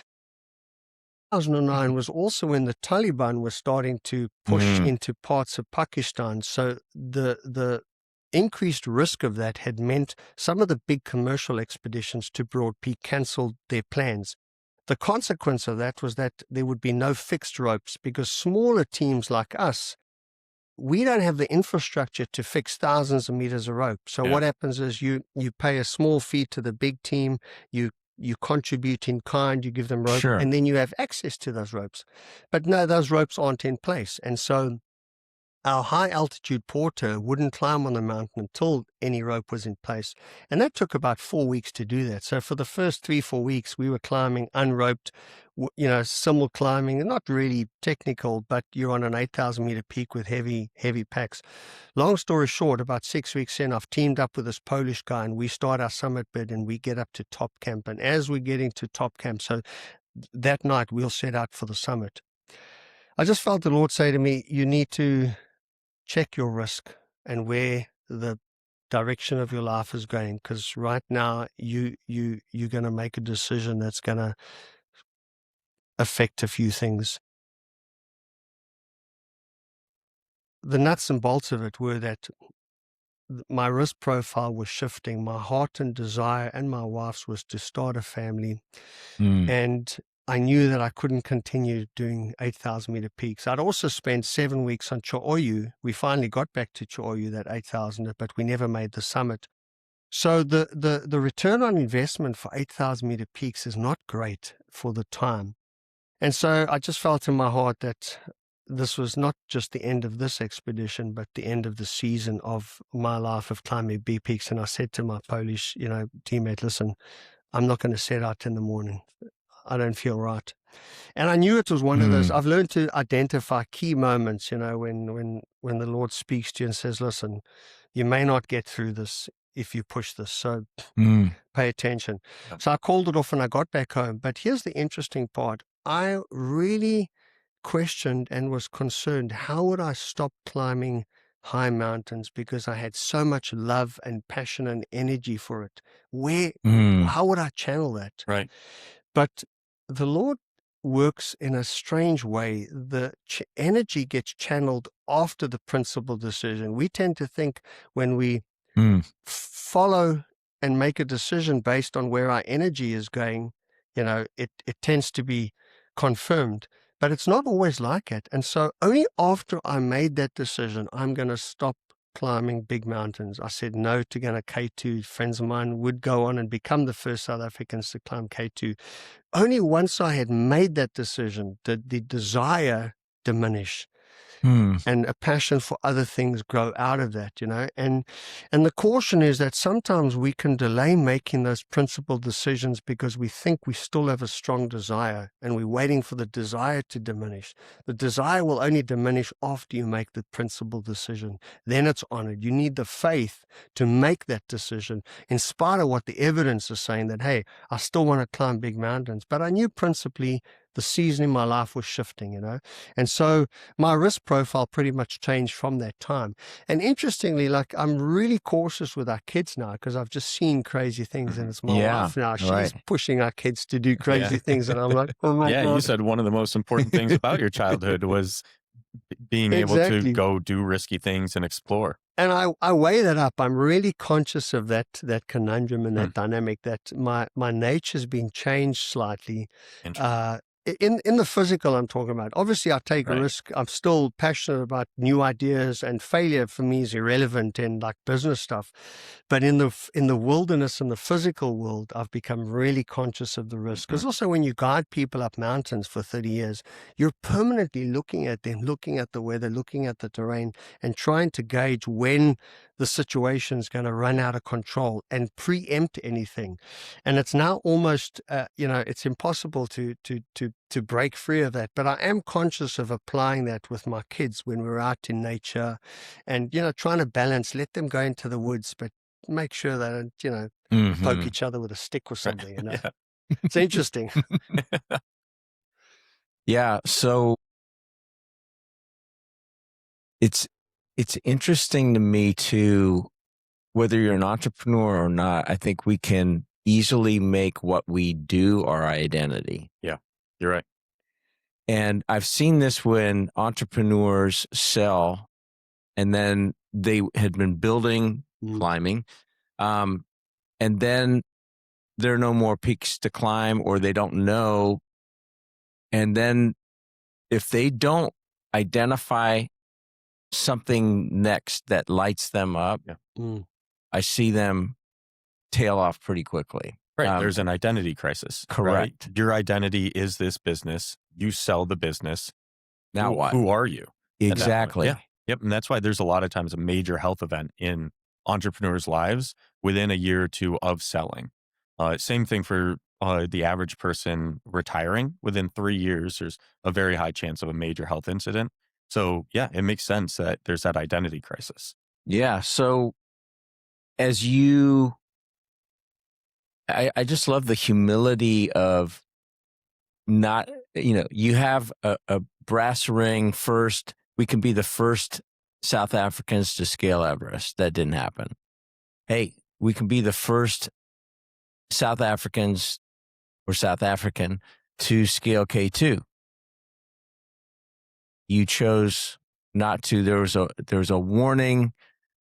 2009 was also when the Taliban was starting to push into parts of Pakistan. So the increased risk of that had meant some of the big commercial expeditions to Broad Peak cancelled their plans. The consequence of that was that there would be no fixed ropes because smaller teams like us we don't have the infrastructure to fix thousands of meters of rope. So what happens is you pay a small fee to the big team, you contribute in kind, you give them rope, Sure. and then you have access to those ropes. But no, those ropes aren't in place. And so our high altitude porter wouldn't climb on the mountain until any rope was in place. And that took about 4 weeks to do that. So for the first 3-4 weeks, we were climbing unroped, simul climbing, not really technical, but you're on an 8,000 meter peak with heavy packs. Long story short, about 6 weeks in, I've teamed up with this Polish guy and we start our summit bid and we get up to top camp. And as we're getting to top camp, so that night we'll set out for the summit. I just felt the Lord say to me, you need to check your risk and where the direction of your life is going, because right now you're going to make a decision that's going to affect a few things. The nuts and bolts of it were that my risk profile was shifting. My heart and desire and my wife's was to start a family. And I knew that I couldn't continue doing 8,000 meter peaks. I'd also spent 7 weeks on Chi'oyu. We finally got back to Chi'oyu, that 8,000, but we never made the summit. So the return on investment for 8,000 meter peaks is not great for the time. And so I just felt in my heart that this was not just the end of this expedition, but the end of the season of my life of climbing big peaks. And I said to my Polish, teammate, listen, I'm not going to set out in the morning. I don't feel right. And I knew it was one of those. I've learned to identify key moments, when the Lord speaks to you and says, listen, you may not get through this if you push this. So pay attention. So I called it off and I got back home. But here's the interesting part. I really questioned and was concerned, how would I stop climbing high mountains, because I had so much love and passion and energy for it. How would I channel that? Right. But the Lord works in a strange way. The energy gets channeled after the principal decision. We tend to think when we follow and make a decision based on where our energy is going, it tends to be confirmed. But it's not always like it. And so only after I made that decision, I'm going to stop climbing big mountains. I said no to going to K2. Friends of mine would go on and become the first South Africans to climb K2. Only once I had made that decision did the desire diminish and a passion for other things grow out of that, and the caution is that sometimes we can delay making those principled decisions because we think we still have a strong desire and we're waiting for the desire to diminish. The desire will only diminish after you make the principled decision. Then it's honored. You need the faith to make that decision in spite of what the evidence is saying, that, hey, I still want to climb big mountains. But I knew principally the season in my life was shifting, and so my risk profile pretty much changed from that time. And interestingly, I'm really cautious with our kids now, because I've just seen crazy things, and it's my wife now. She's pushing our kids to do crazy things, and I'm like, oh my God. You said one of the most important things about your childhood was being able to go do risky things and explore. And I weigh that up. I'm really conscious of that conundrum and that dynamic, that my nature's been changed slightly. In the physical I'm talking about. Obviously, I take a risk. I'm still passionate about new ideas, and failure for me is irrelevant in business stuff. But in the wilderness and the physical world, I've become really conscious of the risk. Because also when you guide people up mountains for 30 years, you're permanently looking at them, looking at the weather, looking at the terrain, and trying to gauge when the situation's going to run out of control and preempt anything. And it's now almost, it's impossible to break free of that. But I am conscious of applying that with my kids when we're out in nature, and, trying to balance, let them go into the woods, but make sure they don't, poke each other with a stick or something, It's interesting. Yeah. So it's interesting to me too, whether you're an entrepreneur or not, I think we can easily make what we do our identity. Yeah, you're right. And I've seen this when entrepreneurs sell, and then they had been building, climbing, and then there are no more peaks to climb, or they don't know. And then if they don't identify something next that lights them up, I see them tail off pretty quickly. Right. There's an identity crisis. Correct. Right? Your identity is this business. You sell the business. Now what? Who are you? Exactly. Yeah. Yep. And that's why there's a lot of times a major health event in entrepreneurs' lives within a year or two of selling. Same thing for the average person retiring. Within 3 years, there's a very high chance of a major health incident. So yeah, it makes sense that there's that identity crisis. Yeah. So as I just love the humility of not, you have a brass ring first. We can be the first South Africans to scale Everest. That didn't happen. Hey, we can be the first South Africans or South African to scale K2. You chose not to. There was a warning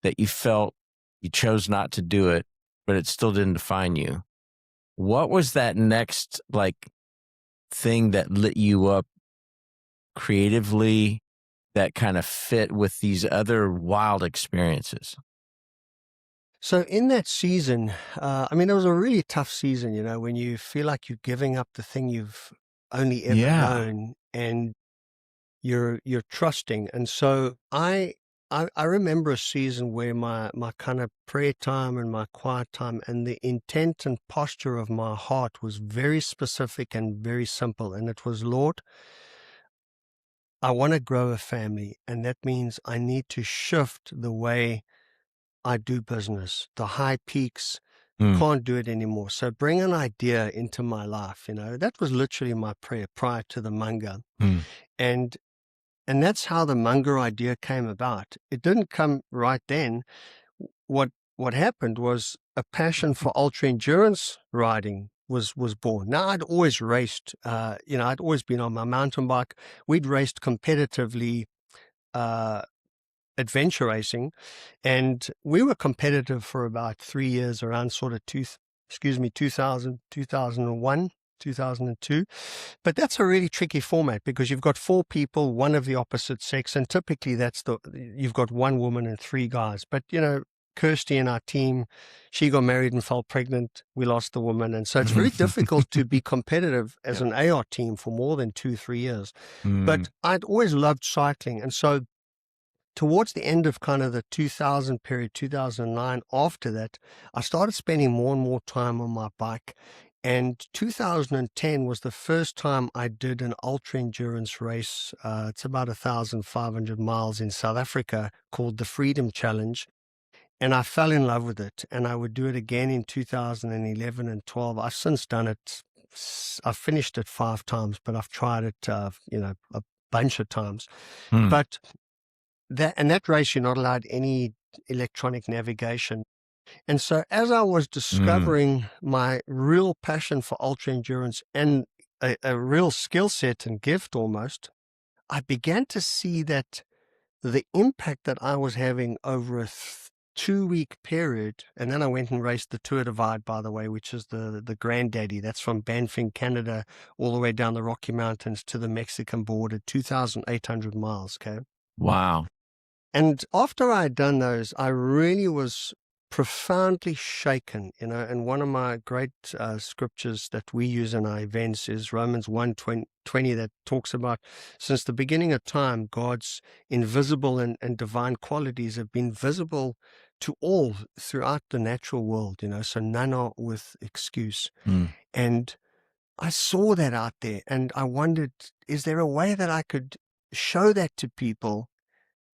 that you felt. You chose not to do it, but it still didn't define you. What was that next thing that lit you up creatively that kind of fit with these other wild experiences? So in that season, it was a really tough season, when you feel like you're giving up the thing you've only ever known, and you're trusting. And so I remember a season where my kind of prayer time and my quiet time and the intent and posture of my heart was very specific and very simple. And it was, Lord, I want to grow a family, and that means I need to shift the way I do business. The high peaks, can't do it anymore. So bring an idea into my life. That was literally my prayer prior to the Munga. And that's how the Munga idea came about. It didn't come right then. What happened was a passion for ultra endurance riding was born. Now, I'd always raced, I'd always been on my mountain bike. We'd raced competitively, adventure racing, and we were competitive for about 3 years, around sort of 2000, 2001, 2002. But that's a really tricky format because you've got 4 people, one of the opposite sex, and typically you've got 1 woman and 3 guys. But Kirsty in our team, she got married and fell pregnant. We lost the woman. And so it's very difficult to be competitive as an AR team for more than 2-3 years. But I'd always loved cycling. And so towards the end of kind of the 2000 period, 2009, after that, I started spending more and more time on my bike. And 2010 was the first time I did an ultra endurance race. It's about 1,500 miles in South Africa, called the Freedom Challenge. And I fell in love with it. And I would do it again in 2011 and 12. I've since done it. I've finished it 5 times, but I've tried it, a bunch of times. But that race, you're not allowed any electronic navigation. And so as I was discovering my real passion for ultra endurance and a real skill set and gift almost, I began to see that the impact that I was having over a 2-week period, and then I went and raced the Tour Divide, by the way, which is the granddaddy. That's from Banff in Canada all the way down the Rocky Mountains to the Mexican border, 2,800 miles, okay? Wow. And after I had done those, I really was profoundly shaken, and one of my great scriptures that we use in our events is Romans 1:20 that talks about, since the beginning of time, God's invisible and divine qualities have been visible to all throughout the natural world, so none are with excuse. And I saw that out there, and I wondered, is there a way that I could show that to people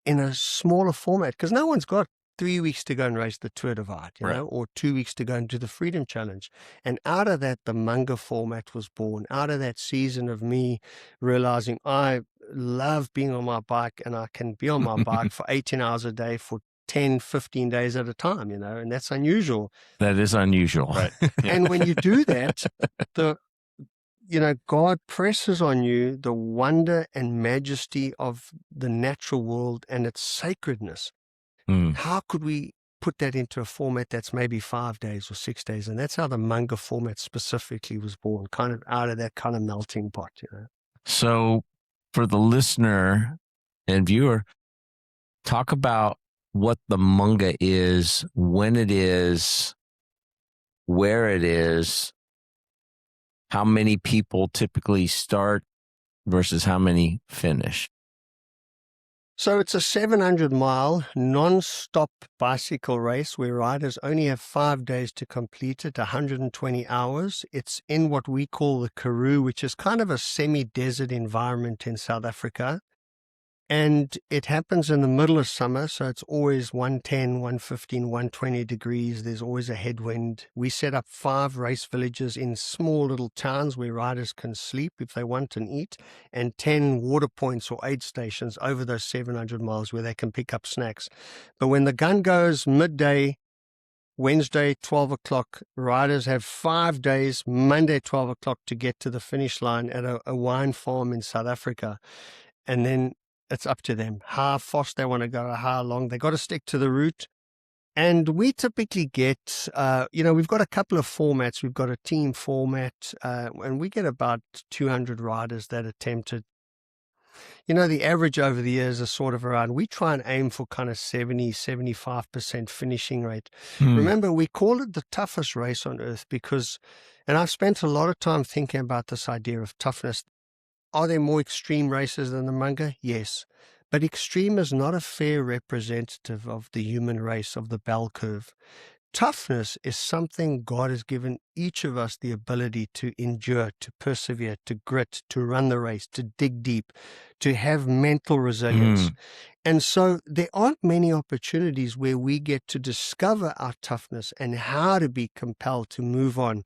in a smaller format? Because no one's got 3 weeks to go and race the Tour Divide, or 2 weeks to go and do the Freedom Challenge. And out of that, the Munga format was born. Out of that season of me realizing I love being on my bike, and I can be on my bike for 18 hours a day for 10, 15 days at a time, and that's unusual. That is unusual. Right. And when you do that, God presses on you the wonder and majesty of the natural world and its sacredness. How could we put that into a format that's maybe 5 days or 6 days? And that's how the Munga format specifically was born, kind of out of that kind of melting pot, So for the listener and viewer, Talk about what the Munga is, when it is, where it is, how many people typically start versus how many finish. So it's a 700-mile non-stop bicycle race where riders only have 5 days to complete it, 120 hours. It's in what we call the Karoo, which is kind of a semi-desert environment in South Africa. And it happens in the middle of summer, so it's always 110, 115, 120 degrees. There's always a headwind. We set up 5 race villages in small little towns where riders can sleep if they want and eat, and 10 water points or aid stations over those 700 miles where they can pick up snacks. But when the gun goes midday, Wednesday, 12 o'clock, riders have 5 days, Monday, 12 o'clock, to get to the finish line at a wine farm in South Africa. And then it's up to them how fast they want to go, how long. They got to stick to the route. And we typically get, we've got a couple of formats. We've got a team format, and we get about 200 riders that attempt it. The average over the years is sort of around, we try and aim for kind of 75% finishing rate. Remember, we call it the toughest race on earth because, and I've spent a lot of time thinking about this idea of toughness. Are there more extreme races than the Munga? Yes. But extreme is not a fair representative of the human race, of the bell curve. Toughness is something God has given each of us the ability to endure, to persevere, to grit, to run the race, to dig deep, to have mental resilience. And so there aren't many opportunities where we get to discover our toughness and how to be compelled to move on.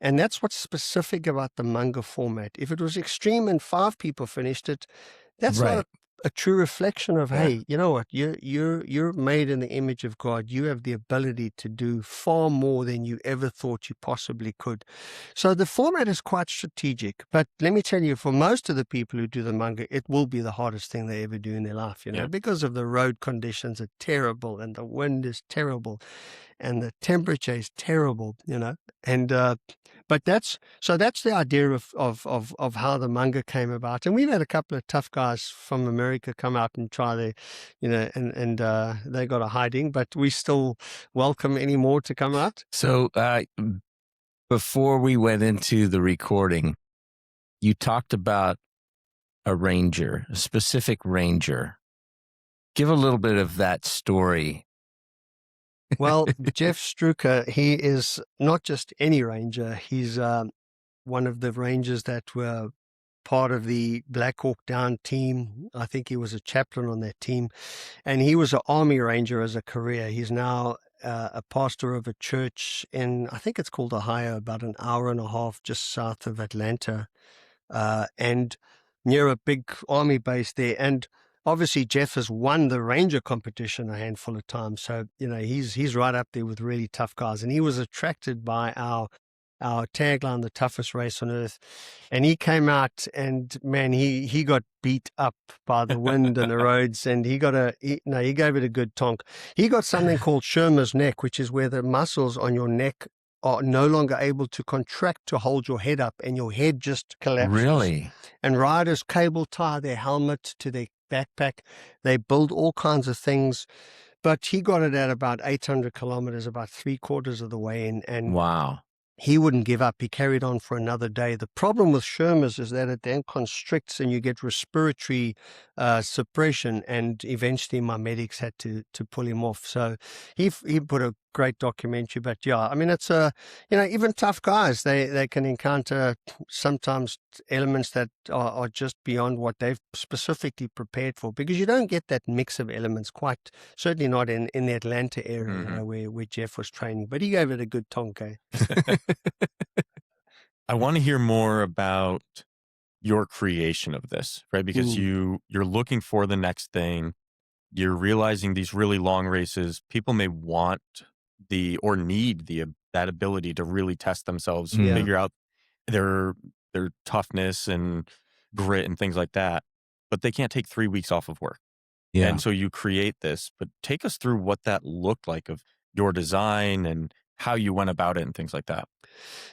And that's what's specific about the Munga format. If it was extreme and 5 people finished it, that's not a true reflection of, hey, you know what? You're made in the image of God. You have the ability to do far more than you ever thought you possibly could. So the format is quite strategic. But let me tell you, for most of the people who do the Munga, it will be the hardest thing they ever do in their life, because of the road conditions are terrible and the wind is terrible and the temperature is terrible, and but that's the idea of how the Munga came about. And we've had a couple of tough guys from America come out and try their, and they got a hiding, but we still welcome any more to come out. So before we went into the recording, you talked about a ranger, a specific ranger. Give a little bit of that story. Well, Jeff Strucker, he is not just any ranger. He's one of the rangers that were part of the Black Hawk Down team. I think he was a chaplain on that team. And he was an Army Ranger as a career. He's now a pastor of a church in, I think it's called Ohio, about an hour and a half just south of Atlanta, and near a big Army base there. And obviously, Jeff has won the Ranger competition a handful of times. So, he's right up there with really tough guys. And he was attracted by our tagline, the toughest race on earth. And he came out and, man, he got beat up by the wind and the roads. And he gave it a good tonk. He got something called Schirmer's neck, which is where the muscles on your neck are no longer able to contract to hold your head up and your head just collapses. Really? And riders cable tie their helmet to their backpack. They build all kinds of things. But he got it at about 800 kilometers, about 3/4 of the way in. And wow. He wouldn't give up. He carried on for another day. The problem with Schirmer's is that it then constricts and you get respiratory suppression. And eventually my medics had to pull him off. So he put a great documentary. But yeah, I mean, it's even tough guys, they can encounter sometimes elements that are just beyond what they've specifically prepared for, because you don't get that mix of elements, quite certainly not in the Atlanta area, where Jeff was training. But he gave it a good tonk. I want to hear more about your creation of this, right? Because you're looking for the next thing. You're realizing these really long races, people may want or need that ability to really test themselves, figure out their toughness and grit and things like that. But they can't take 3 weeks off of work. Yeah. And so you create this, but take us through what that looked like of your design and how you went about it and things like that.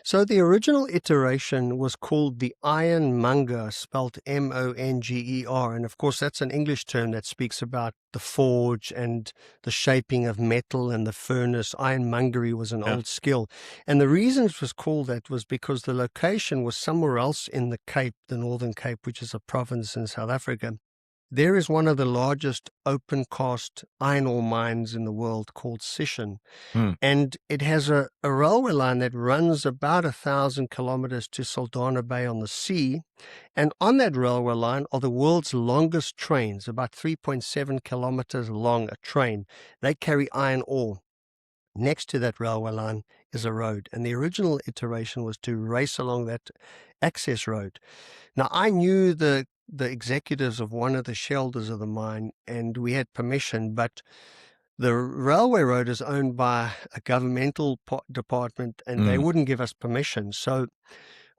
So the original iteration was called the Iron Munga, spelt Monger. And of course, that's an English term that speaks about the forge and the shaping of metal and the furnace. Ironmongery was an old skill. And the reason it was called that was because the location was somewhere else in the Cape, the Northern Cape, which is a province in South Africa. There is one of the largest open cast iron ore mines in the world called Sishen. And it has a railway line that runs about 1,000 kilometers to Saldanha Bay on the sea. And on that railway line are the world's longest trains, about 3.7 kilometers long a train. They carry iron ore. Next to that railway line is a road. And the original iteration was to race along that access road. Now, I knew the executives of one of the shareholders of the mine, and we had permission, but the railway road is owned by a governmental department, and they wouldn't give us permission. So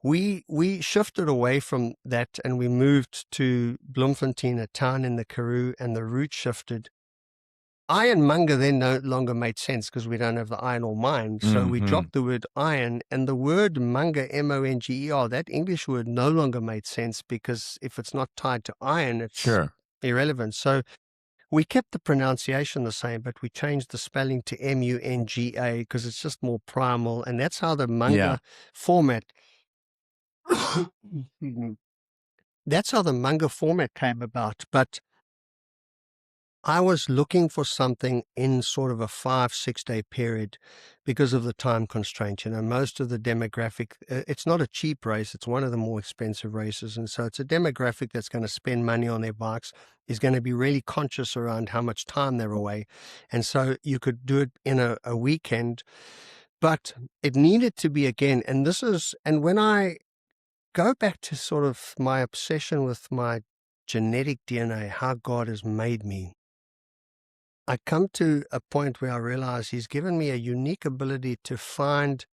we shifted away from that, and we moved to Bloemfontein, a town in the Karoo, and the route shifted. Ironmonger then no longer made sense because we don't have the iron ore mine. So we dropped the word iron, and the word Munga, Monger, that English word no longer made sense because if it's not tied to iron, it's irrelevant. So we kept the pronunciation the same, but we changed the spelling to Munga because it's just more primal. And that's how the Munga format, that's how the Munga format came about. But I was looking for something in sort of a 5-6 day period because of the time constraint. You know, most of the demographic, it's not a cheap race. It's one of the more expensive races. And so it's a demographic that's going to spend money on their bikes, is going to be really conscious around how much time they're away. And so you could do it in a weekend, but it needed to be again. And when I go back to sort of my obsession with my genetic DNA, how God has made me, I come to a point where I realize He's given me a unique ability to find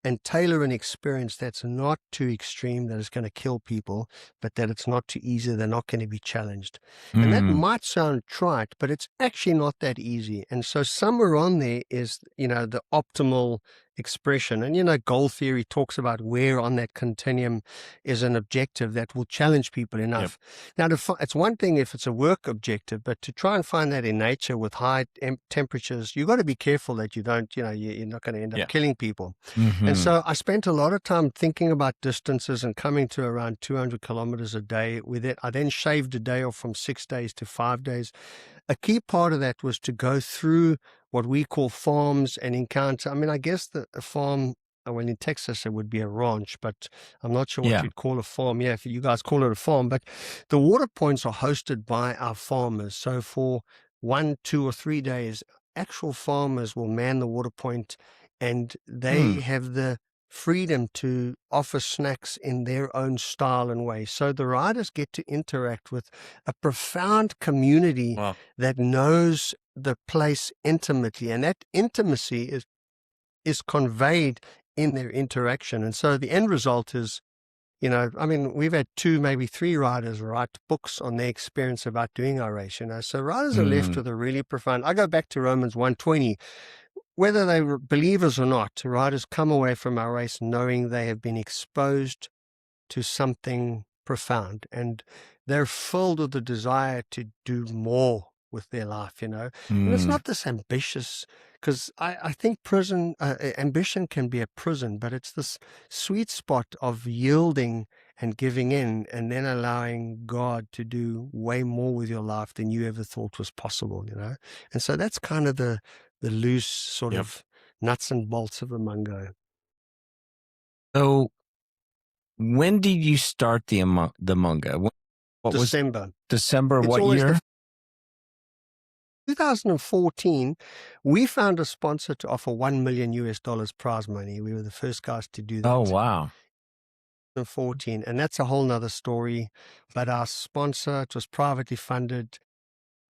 and tailor an experience that's not too extreme, that is going to kill people, but that it's not too easy, they're not going to be challenged. And that might sound trite, but it's actually not that easy. And so somewhere on there is, the optimal expression. And, goal theory talks about where on that continuum is an objective that will challenge people enough. Now, it's one thing if it's a work objective, but to try and find that in nature with high temperatures, you've got to be careful that you don't, you're not going to end up killing people. And so I spent a lot of time thinking about distances and coming to around 200 kilometers a day with it. I then shaved a day off from 6 days to 5 days. A key part of that was to go through what we call farms and encounter. I mean, I guess a farm, well, in Texas, it would be a ranch, but I'm not sure what you'd call a farm. Yeah, if you guys call it a farm, but the water points are hosted by our farmers. So for 1, 2, or 3 days, actual farmers will man the water point, and they have the freedom to offer snacks in their own style and way. So the riders get to interact with a profound community that knows the place intimately, and that intimacy is conveyed in their interaction. And so the end result is, we've had 2, maybe 3 riders write books on their experience about doing our race, So riders are left with a really profound, I go back to Romans 1:20, whether they were believers or not, riders come away from our race knowing they have been exposed to something profound, and they're filled with the desire to do more with their life, And it's not this ambitious, because I think ambition can be a prison, but it's this sweet spot of yielding and giving in, and then allowing God to do way more with your life than you ever thought was possible, And so that's kind of the loose sort of nuts and bolts of the Mungo. So when did you start the Munga? What December. was December? It's what always year? 2014, we found a sponsor to offer $1 million prize money. We were the first guys to do that. Oh, wow. 2014, and that's a whole nother story. But our sponsor, it was privately funded.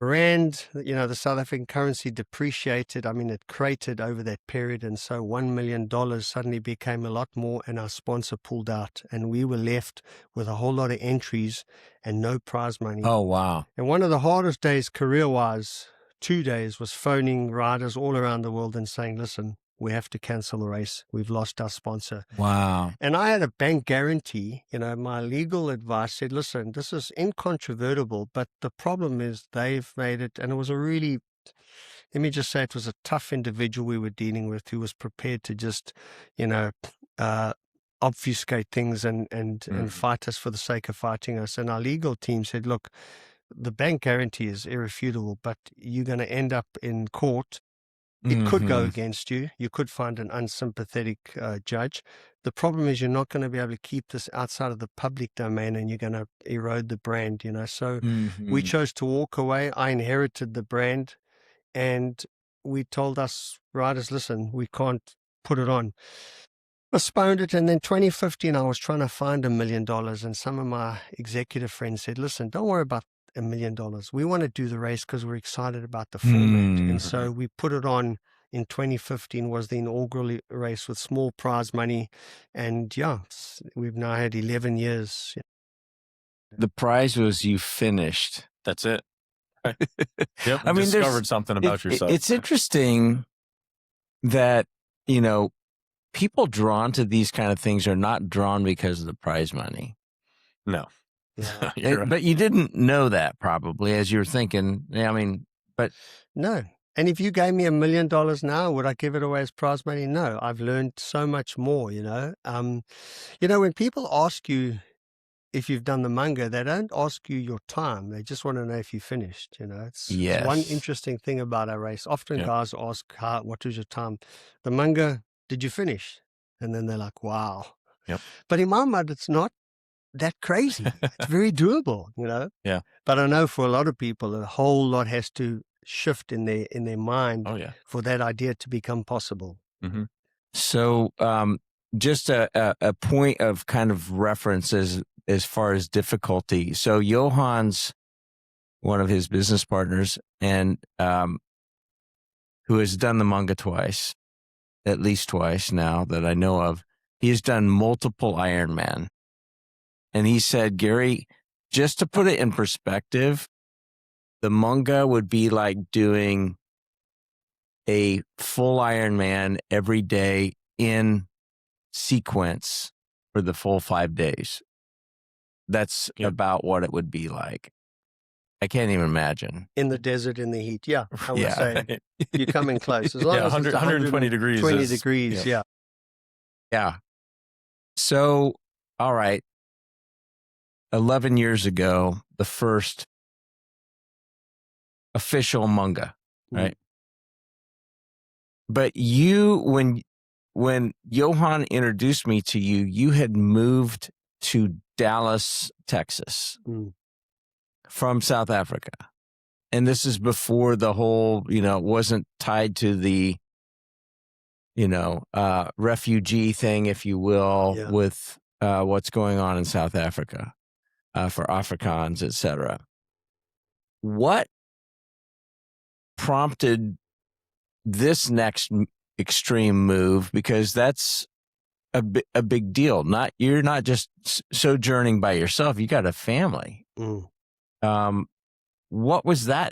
Rand, the South African currency depreciated. I mean, it cratered over that period. And so $1 million suddenly became a lot more, and our sponsor pulled out. And we were left with a whole lot of entries and no prize money. Oh, wow. And one of the hardest days career-wise, 2 days, was phoning riders all around the world and saying, listen, we have to cancel the race. We've lost our sponsor. Wow. And I had a bank guarantee. My legal advice said, listen, this is incontrovertible, but the problem is they've made it, and it was let me just say, it was a tough individual we were dealing with who was prepared to just, obfuscate things and fight us for the sake of fighting us. And our legal team said, look, the bank guarantee is irrefutable, but you're going to end up in court. It could go against you. You could find an unsympathetic judge. The problem is you're not going to be able to keep this outside of the public domain, and you're going to erode the brand, So we chose to walk away. I inherited the brand, and we told us riders, listen, we can't put it on. Postponed it, and then 2015, I was trying to find $1 million, and some of my executive friends said, listen, don't worry about $1 million. We want to do the race because we're excited about the format. And so we put it on in 2015, was the inaugural race with small prize money. And we've now had 11 years. The prize was you finished. That's it. Yep. I mean, discovered something about yourself. It's interesting that, people drawn to these kind of things are not drawn because of the prize money. No. Yeah. But you didn't know that probably as you were thinking. But no. And if you gave me $1 million now, would I give it away as prize money? No. I've learned so much more, when people ask you if you've done the Munga, they don't ask you your time. They just want to know if you finished, It's one interesting thing about our race. Often guys ask, what was your time? The Munga, did you finish? And then they're like, wow. Yep. But in my mind, it's not that crazy. It's very doable, Yeah. But I know for a lot of people, a whole lot has to shift in their mind for that idea to become possible. Mm-hmm. So just a point of kind of reference as far as difficulty. So Johan's one of his business partners, and who has done the Munga twice, at least twice now that I know of. He has done multiple Ironman. And he said, Gary, just to put it in perspective, the Munga would be like doing a full Ironman every day in sequence for the full 5 days. That's about what it would be like. I can't even imagine. In the desert, in the heat. Yeah, I would say you're coming close. As long as 120 degrees. 20 degrees, yeah. Yeah. So, all right. 11 years ago, the first official Munga, right? But when Johan introduced me to you, you had moved to Dallas, Texas from South Africa. And this is before the whole, it wasn't tied to the, refugee thing, if you will, with what's going on in South Africa for Afrikaans, et cetera. What prompted this next extreme move? Because that's a big deal. You're not just sojourning by yourself. You got a family. What was that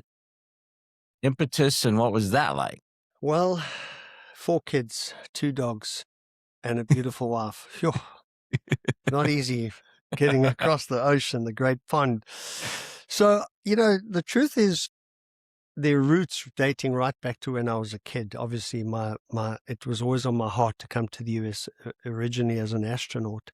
impetus, and what was that like? Well, 4 kids, 2 dogs, and a beautiful wife. Phew. Not easy getting across the ocean, the great pond. So, the truth is, their roots dating right back to when I was a kid. Obviously, it was always on my heart to come to the US originally as an astronaut.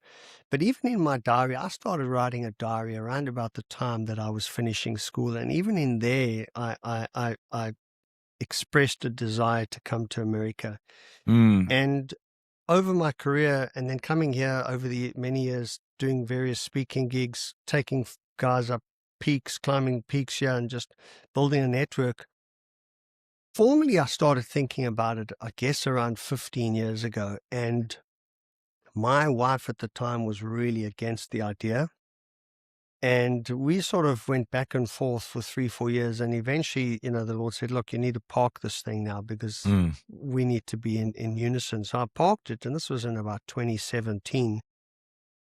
But even in my diary, I started writing a diary around about the time that I was finishing school. And even in there, I expressed a desire to come to America. And over my career, and then coming here over the many years, doing various speaking gigs, taking guys up peaks, climbing peaks here, and just building a network. Formally, I started thinking about it, I guess, around 15 years ago. And my wife at the time was really against the idea. And we sort of went back and forth for 3-4 years. And eventually, the Lord said, look, you need to park this thing now because we need to be in unison. So I parked it, and this was in about 2017.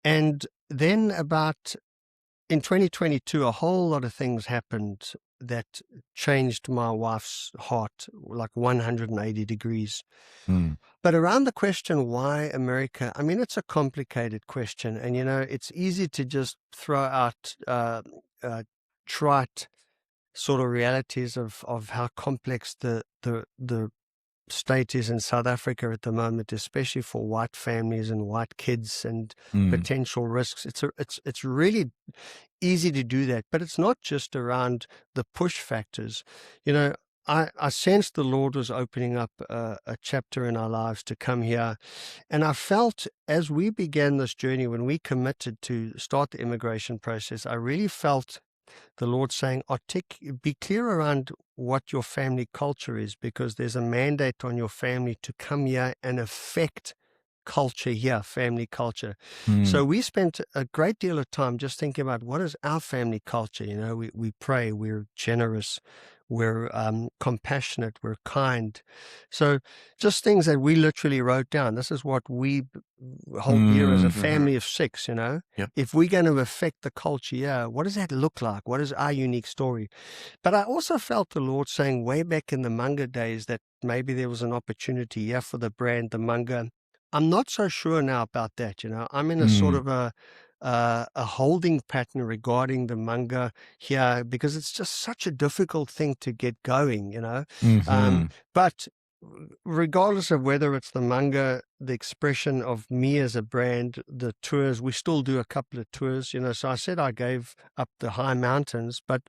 And then in 2022, a whole lot of things happened that changed my wife's heart like 180 degrees. Mm. But around the question, why America? I mean, it's a complicated question. And, it's easy to just throw out trite sort of realities of how complex the state is in South Africa at the moment, especially for white families and white kids and potential risks. It's really easy to do that, but it's not just around the push factors. I sensed the Lord was opening up a chapter in our lives to come here. And I felt as we began this journey, when we committed to start the immigration process, I really felt the Lord saying, be clear around what your family culture is, because there's a mandate on your family to come here and affect culture here, family culture. So we spent a great deal of time just thinking about what is our family culture. We pray, we're generous, we're compassionate, we're kind. So just things that we literally wrote down. This is what we hold dear as a family of 6, Yep. If we're going to affect the culture, what does that look like? What is our unique story? But I also felt the Lord saying way back in the Munga days that maybe there was an opportunity for the brand, the Munga. I'm not so sure now about that. I'm in a sort of a holding pattern regarding the Munga here, because it's just such a difficult thing to get going, but regardless of whether it's the Munga, the expression of me as a brand, the tours, we still do a couple of tours, so I said I gave up the high mountains, but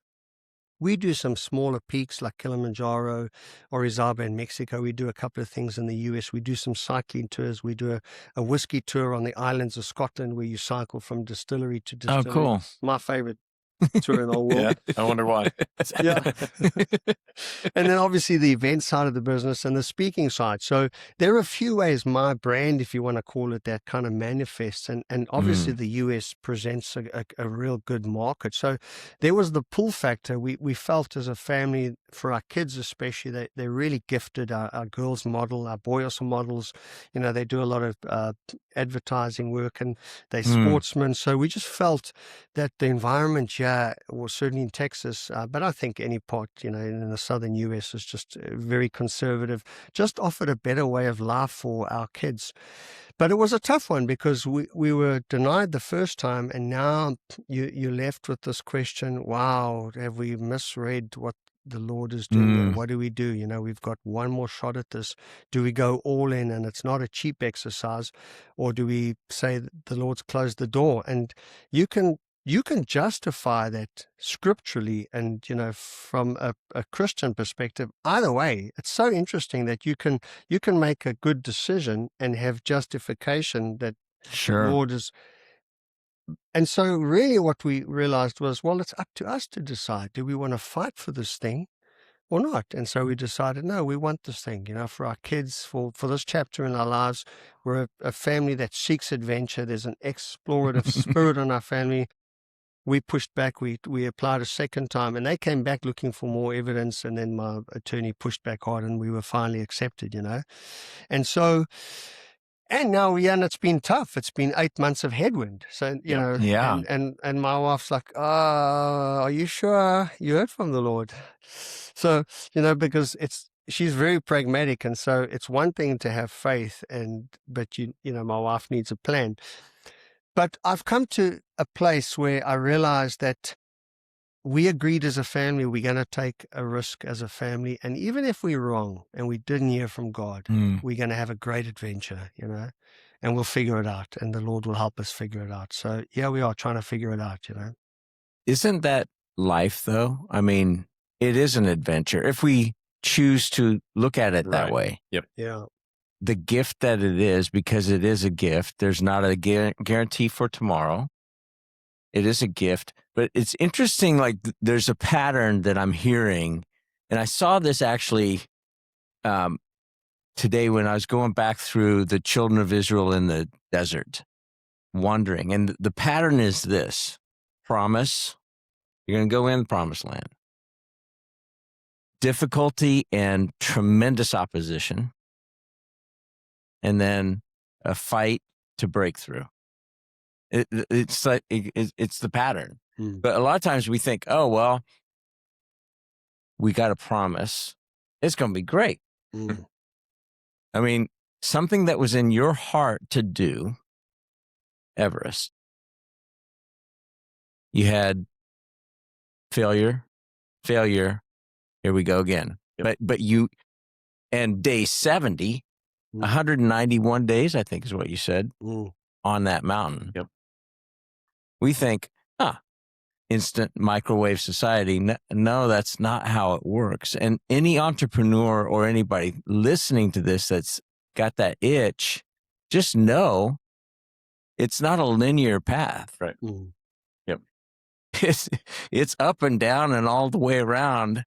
we do some smaller peaks like Kilimanjaro or Orizaba in Mexico. We do a couple of things in the US. We do some cycling tours. We do a whiskey tour on the islands of Scotland where you cycle from distillery to distillery. Oh, cool. My favorite tour in the whole world. Yeah, I wonder why. Yeah. And then obviously the event side of the business and the speaking side. So there are a few ways my brand, if you want to call it that, kind of manifests. And obviously the US presents a real good market. So there was the pull factor. We felt as a family, for our kids especially, they're really gifted. Our girls model, our boys are models. They do a lot of advertising work and they're sportsmen. So we just felt that the environment here, well, certainly in Texas, but I think any part, in the southern US is just very conservative, just offered a better way of life for our kids. But it was a tough one because we were denied the first time, and now you're left with this question, wow, have we misread what the Lord is doing? And what do we do? We've got one more shot at this. Do we go all in and it's not a cheap exercise, or do we say the Lord's closed the door? And you can justify that scripturally and, from a Christian perspective. Either way, it's so interesting that you can make a good decision and have justification that Sure. the Lord is. And so really what we realized was, well, it's up to us to decide. Do we want to fight for this thing or not? And so we decided, no, we want this thing, for our kids, for this chapter in our lives. We're a family that seeks adventure. There's an explorative spirit in our family. We pushed back. We applied a second time, and they came back looking for more evidence. And then my attorney pushed back hard, and we were finally accepted. And so, and now and it's been tough. It's been 8 months of headwind. So Yeah. and my wife's like, are you sure you heard from the Lord? So because she's very pragmatic, and so it's one thing to have faith, but my wife needs a plan. But I've come to a place where I realized that we agreed as a family we're going to take a risk as a family. And even if we're wrong and we didn't hear from God, we're going to have a great adventure, and we'll figure it out. And the Lord will help us figure it out. So, we are trying to figure it out, Isn't that life, though? I mean, it is an adventure if we choose to look at it that way. Yep. Yeah. The gift that it is, because it is a gift. There's not a guarantee for tomorrow. It is a gift, but it's interesting. Like there's a pattern that I'm hearing, and I saw this actually today when I was going back through the children of Israel in the desert, wandering. And the pattern is this: promise, you're going to go in the promised land. Difficulty and tremendous opposition. And then a fight to break through. It's like it's the pattern. But a lot of times we think, oh well, we got a promise. It's going to be great. Mm. I mean, something that was in your heart to do, Everest. You had failure. Here we go again. Yep. But you, and day 70, 191 days, I think is what you said, on that mountain. Yep. We think, instant microwave society. No, that's not how it works. And any entrepreneur or anybody listening to this that's got that itch, just know it's not a linear path. Right. Yep. It's up and down and all the way around.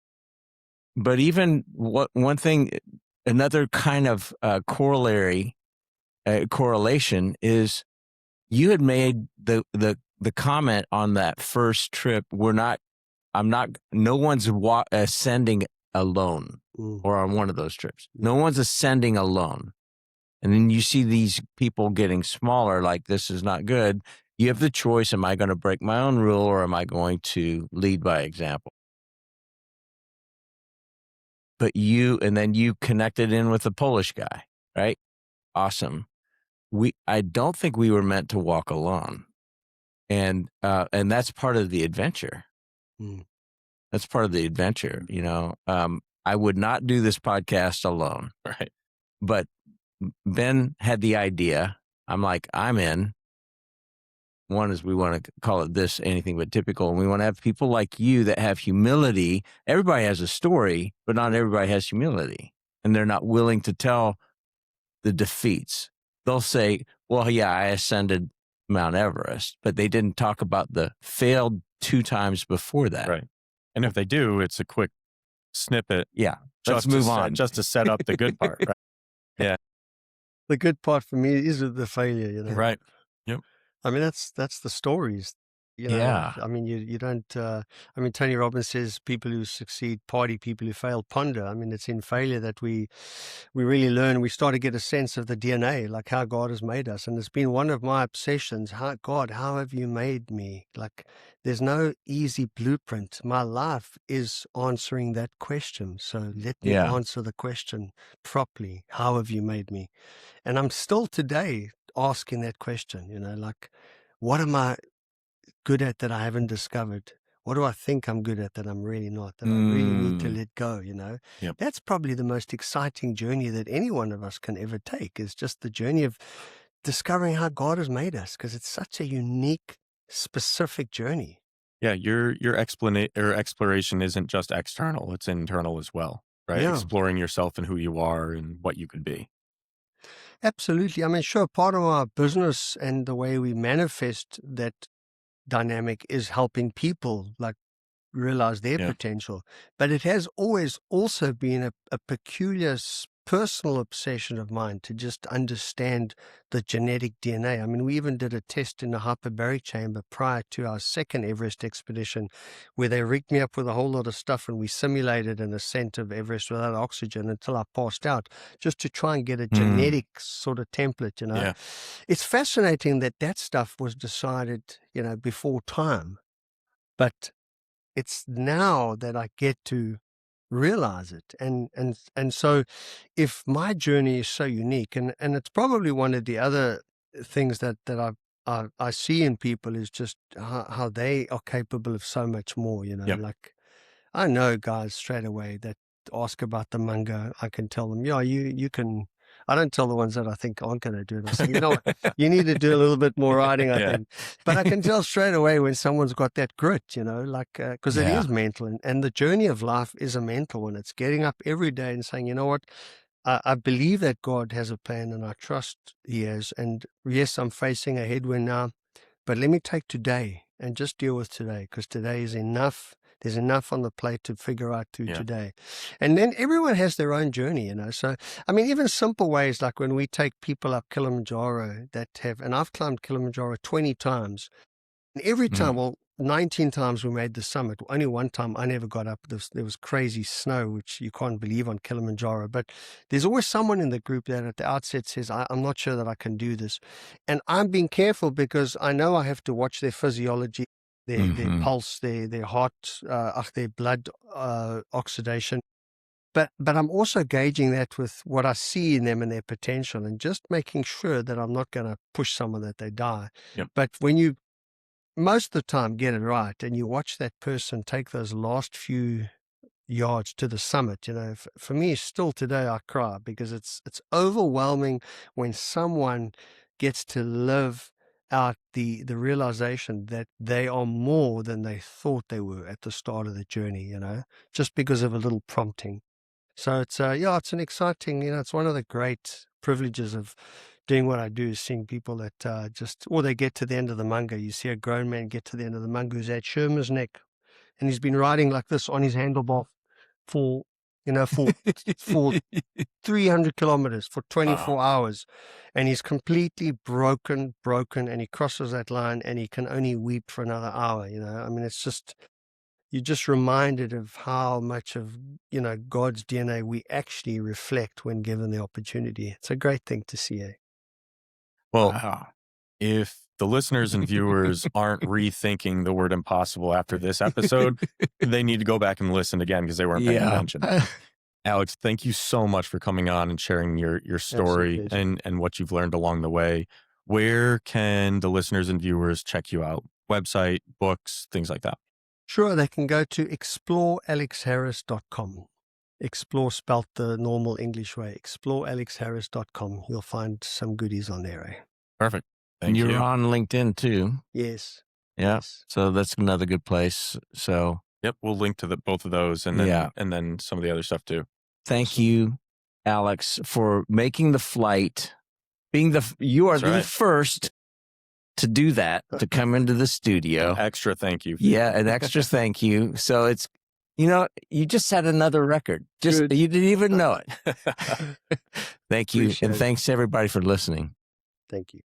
But even one thing, another kind of correlation is you had made the comment on that first trip. No one's ascending alone, or on one of those trips. No one's ascending alone. And then you see these people getting smaller, like this is not good. You have the choice, am I going to break my own rule or am I going to lead by example? But then you connected in with the Polish guy, right? Awesome. I don't think we were meant to walk alone. And that's part of the adventure. That's part of the adventure, I would not do this podcast alone. Right. But Ben had the idea. I'm like, I'm in. One is we want to call it this, anything but typical. And we want to have people like you that have humility. Everybody has a story, but not everybody has humility. And they're not willing to tell the defeats. They'll say, well, yeah, I ascended Mount Everest, but they didn't talk about the failed 2 times before that. Right. And if they do, it's a quick snippet. Yeah. Let's move on. Just to set up the good part. Right? Yeah. The good part for me is the failure, Right. Yep. I mean, that's the stories. Yeah. I mean, you don't. Tony Robbins says people who succeed party, people who fail ponder. I mean, it's in failure that we really learn. We start to get a sense of the DNA, like how God has made us. And it's been one of my obsessions. God, how have you made me? Like, there's no easy blueprint. My life is answering that question. So let me answer the question properly. How have you made me? And I'm still today asking that question. Like, what am I good at that I haven't discovered? What do I think I'm good at that I'm really not, that I really need to let go, Yep. That's probably the most exciting journey that any one of us can ever take, is just the journey of discovering how God has made us, because it's such a unique, specific journey. Yeah, your exploration isn't just external, it's internal as well, right? Yeah. Exploring yourself and who you are and what you could be. Absolutely. I mean, sure, part of our business and the way we manifest that dynamic is helping people like realize their potential, but it has always also been a peculiar personal obsession of mine to just understand the genetic DNA. I mean, we even did a test in the hyperbaric chamber prior to our second Everest expedition, where they rigged me up with a whole lot of stuff and we simulated an ascent of Everest without oxygen until I passed out, just to try and get a genetic sort of template, Yeah. It's fascinating that stuff was decided, before time, but it's now that I get to realize it. And so if my journey is so unique, and it's probably one of the other things that I see in people is just how they are capable of so much more, like I know guys straight away that ask about the Munga. I can tell them, you can. I don't tell the ones that I think aren't going to do it. I say, you need to do a little bit more writing, I think. But I can tell straight away when someone's got that grit, because it is mental. And the journey of life is a mental one. It's getting up every day and saying, you know what, I believe that God has a plan and I trust He has. And yes, I'm facing a headwind now, but let me take today and just deal with today, because today is enough. There's enough on the plate to figure out today. And then everyone has their own journey, So, I mean, even simple ways like when we take people up Kilimanjaro and I've climbed Kilimanjaro 20 times. And every time, 19 times we made the summit. Only one time I never got up. There was crazy snow, which you can't believe on Kilimanjaro. But there's always someone in the group that at the outset says, I'm not sure that I can do this. And I'm being careful because I know I have to watch their physiology. their pulse, their heart, their blood oxidation. But I'm also gauging that with what I see in them and their potential, and just making sure that I'm not going to push someone that they die. Yep. But when you most of the time get it right, and you watch that person take those last few yards to the summit, for me, still today, I cry, because it's overwhelming when someone gets to live out the realization that they are more than they thought they were at the start of the journey, just because of a little prompting. So it's it's an exciting, it's one of the great privileges of doing what I do, is seeing people that or they get to the end of the Munga. You see a grown man get to the end of the Munga who's at Sherman's Neck, and he's been riding like this on his handlebar for 300 kilometers for 24 hours, and he's completely broken, and he crosses that line and he can only weep for another hour. I mean, it's just, you're just reminded of how much of God's DNA we actually reflect when given the opportunity. It's a great thing to see. Well, Wow. if the listeners and viewers aren't rethinking the word impossible after this episode, they need to go back and listen again, because they weren't paying attention. Alex, thank you so much for coming on and sharing your story and what you've learned along the way. Where can the listeners and viewers check you out? Website, books, things like that. Sure, they can go to explorealexharris.com. Explore spelt the normal English way. Explorealexharris.com. You'll find some goodies on there. Perfect. Thank you. You're on LinkedIn too. Yes. Yeah. Yes. So that's another good place. So Yep, we'll link to both of those, and then some of the other stuff too. thank you, Alex, for making the flight. You are the first to do that, to come into the studio. Extra thank you. Yeah, an extra thank you. So it's, you just set another record. You didn't even know it. Thank you. Appreciate and it. thanks to everybody for listening. Thank you.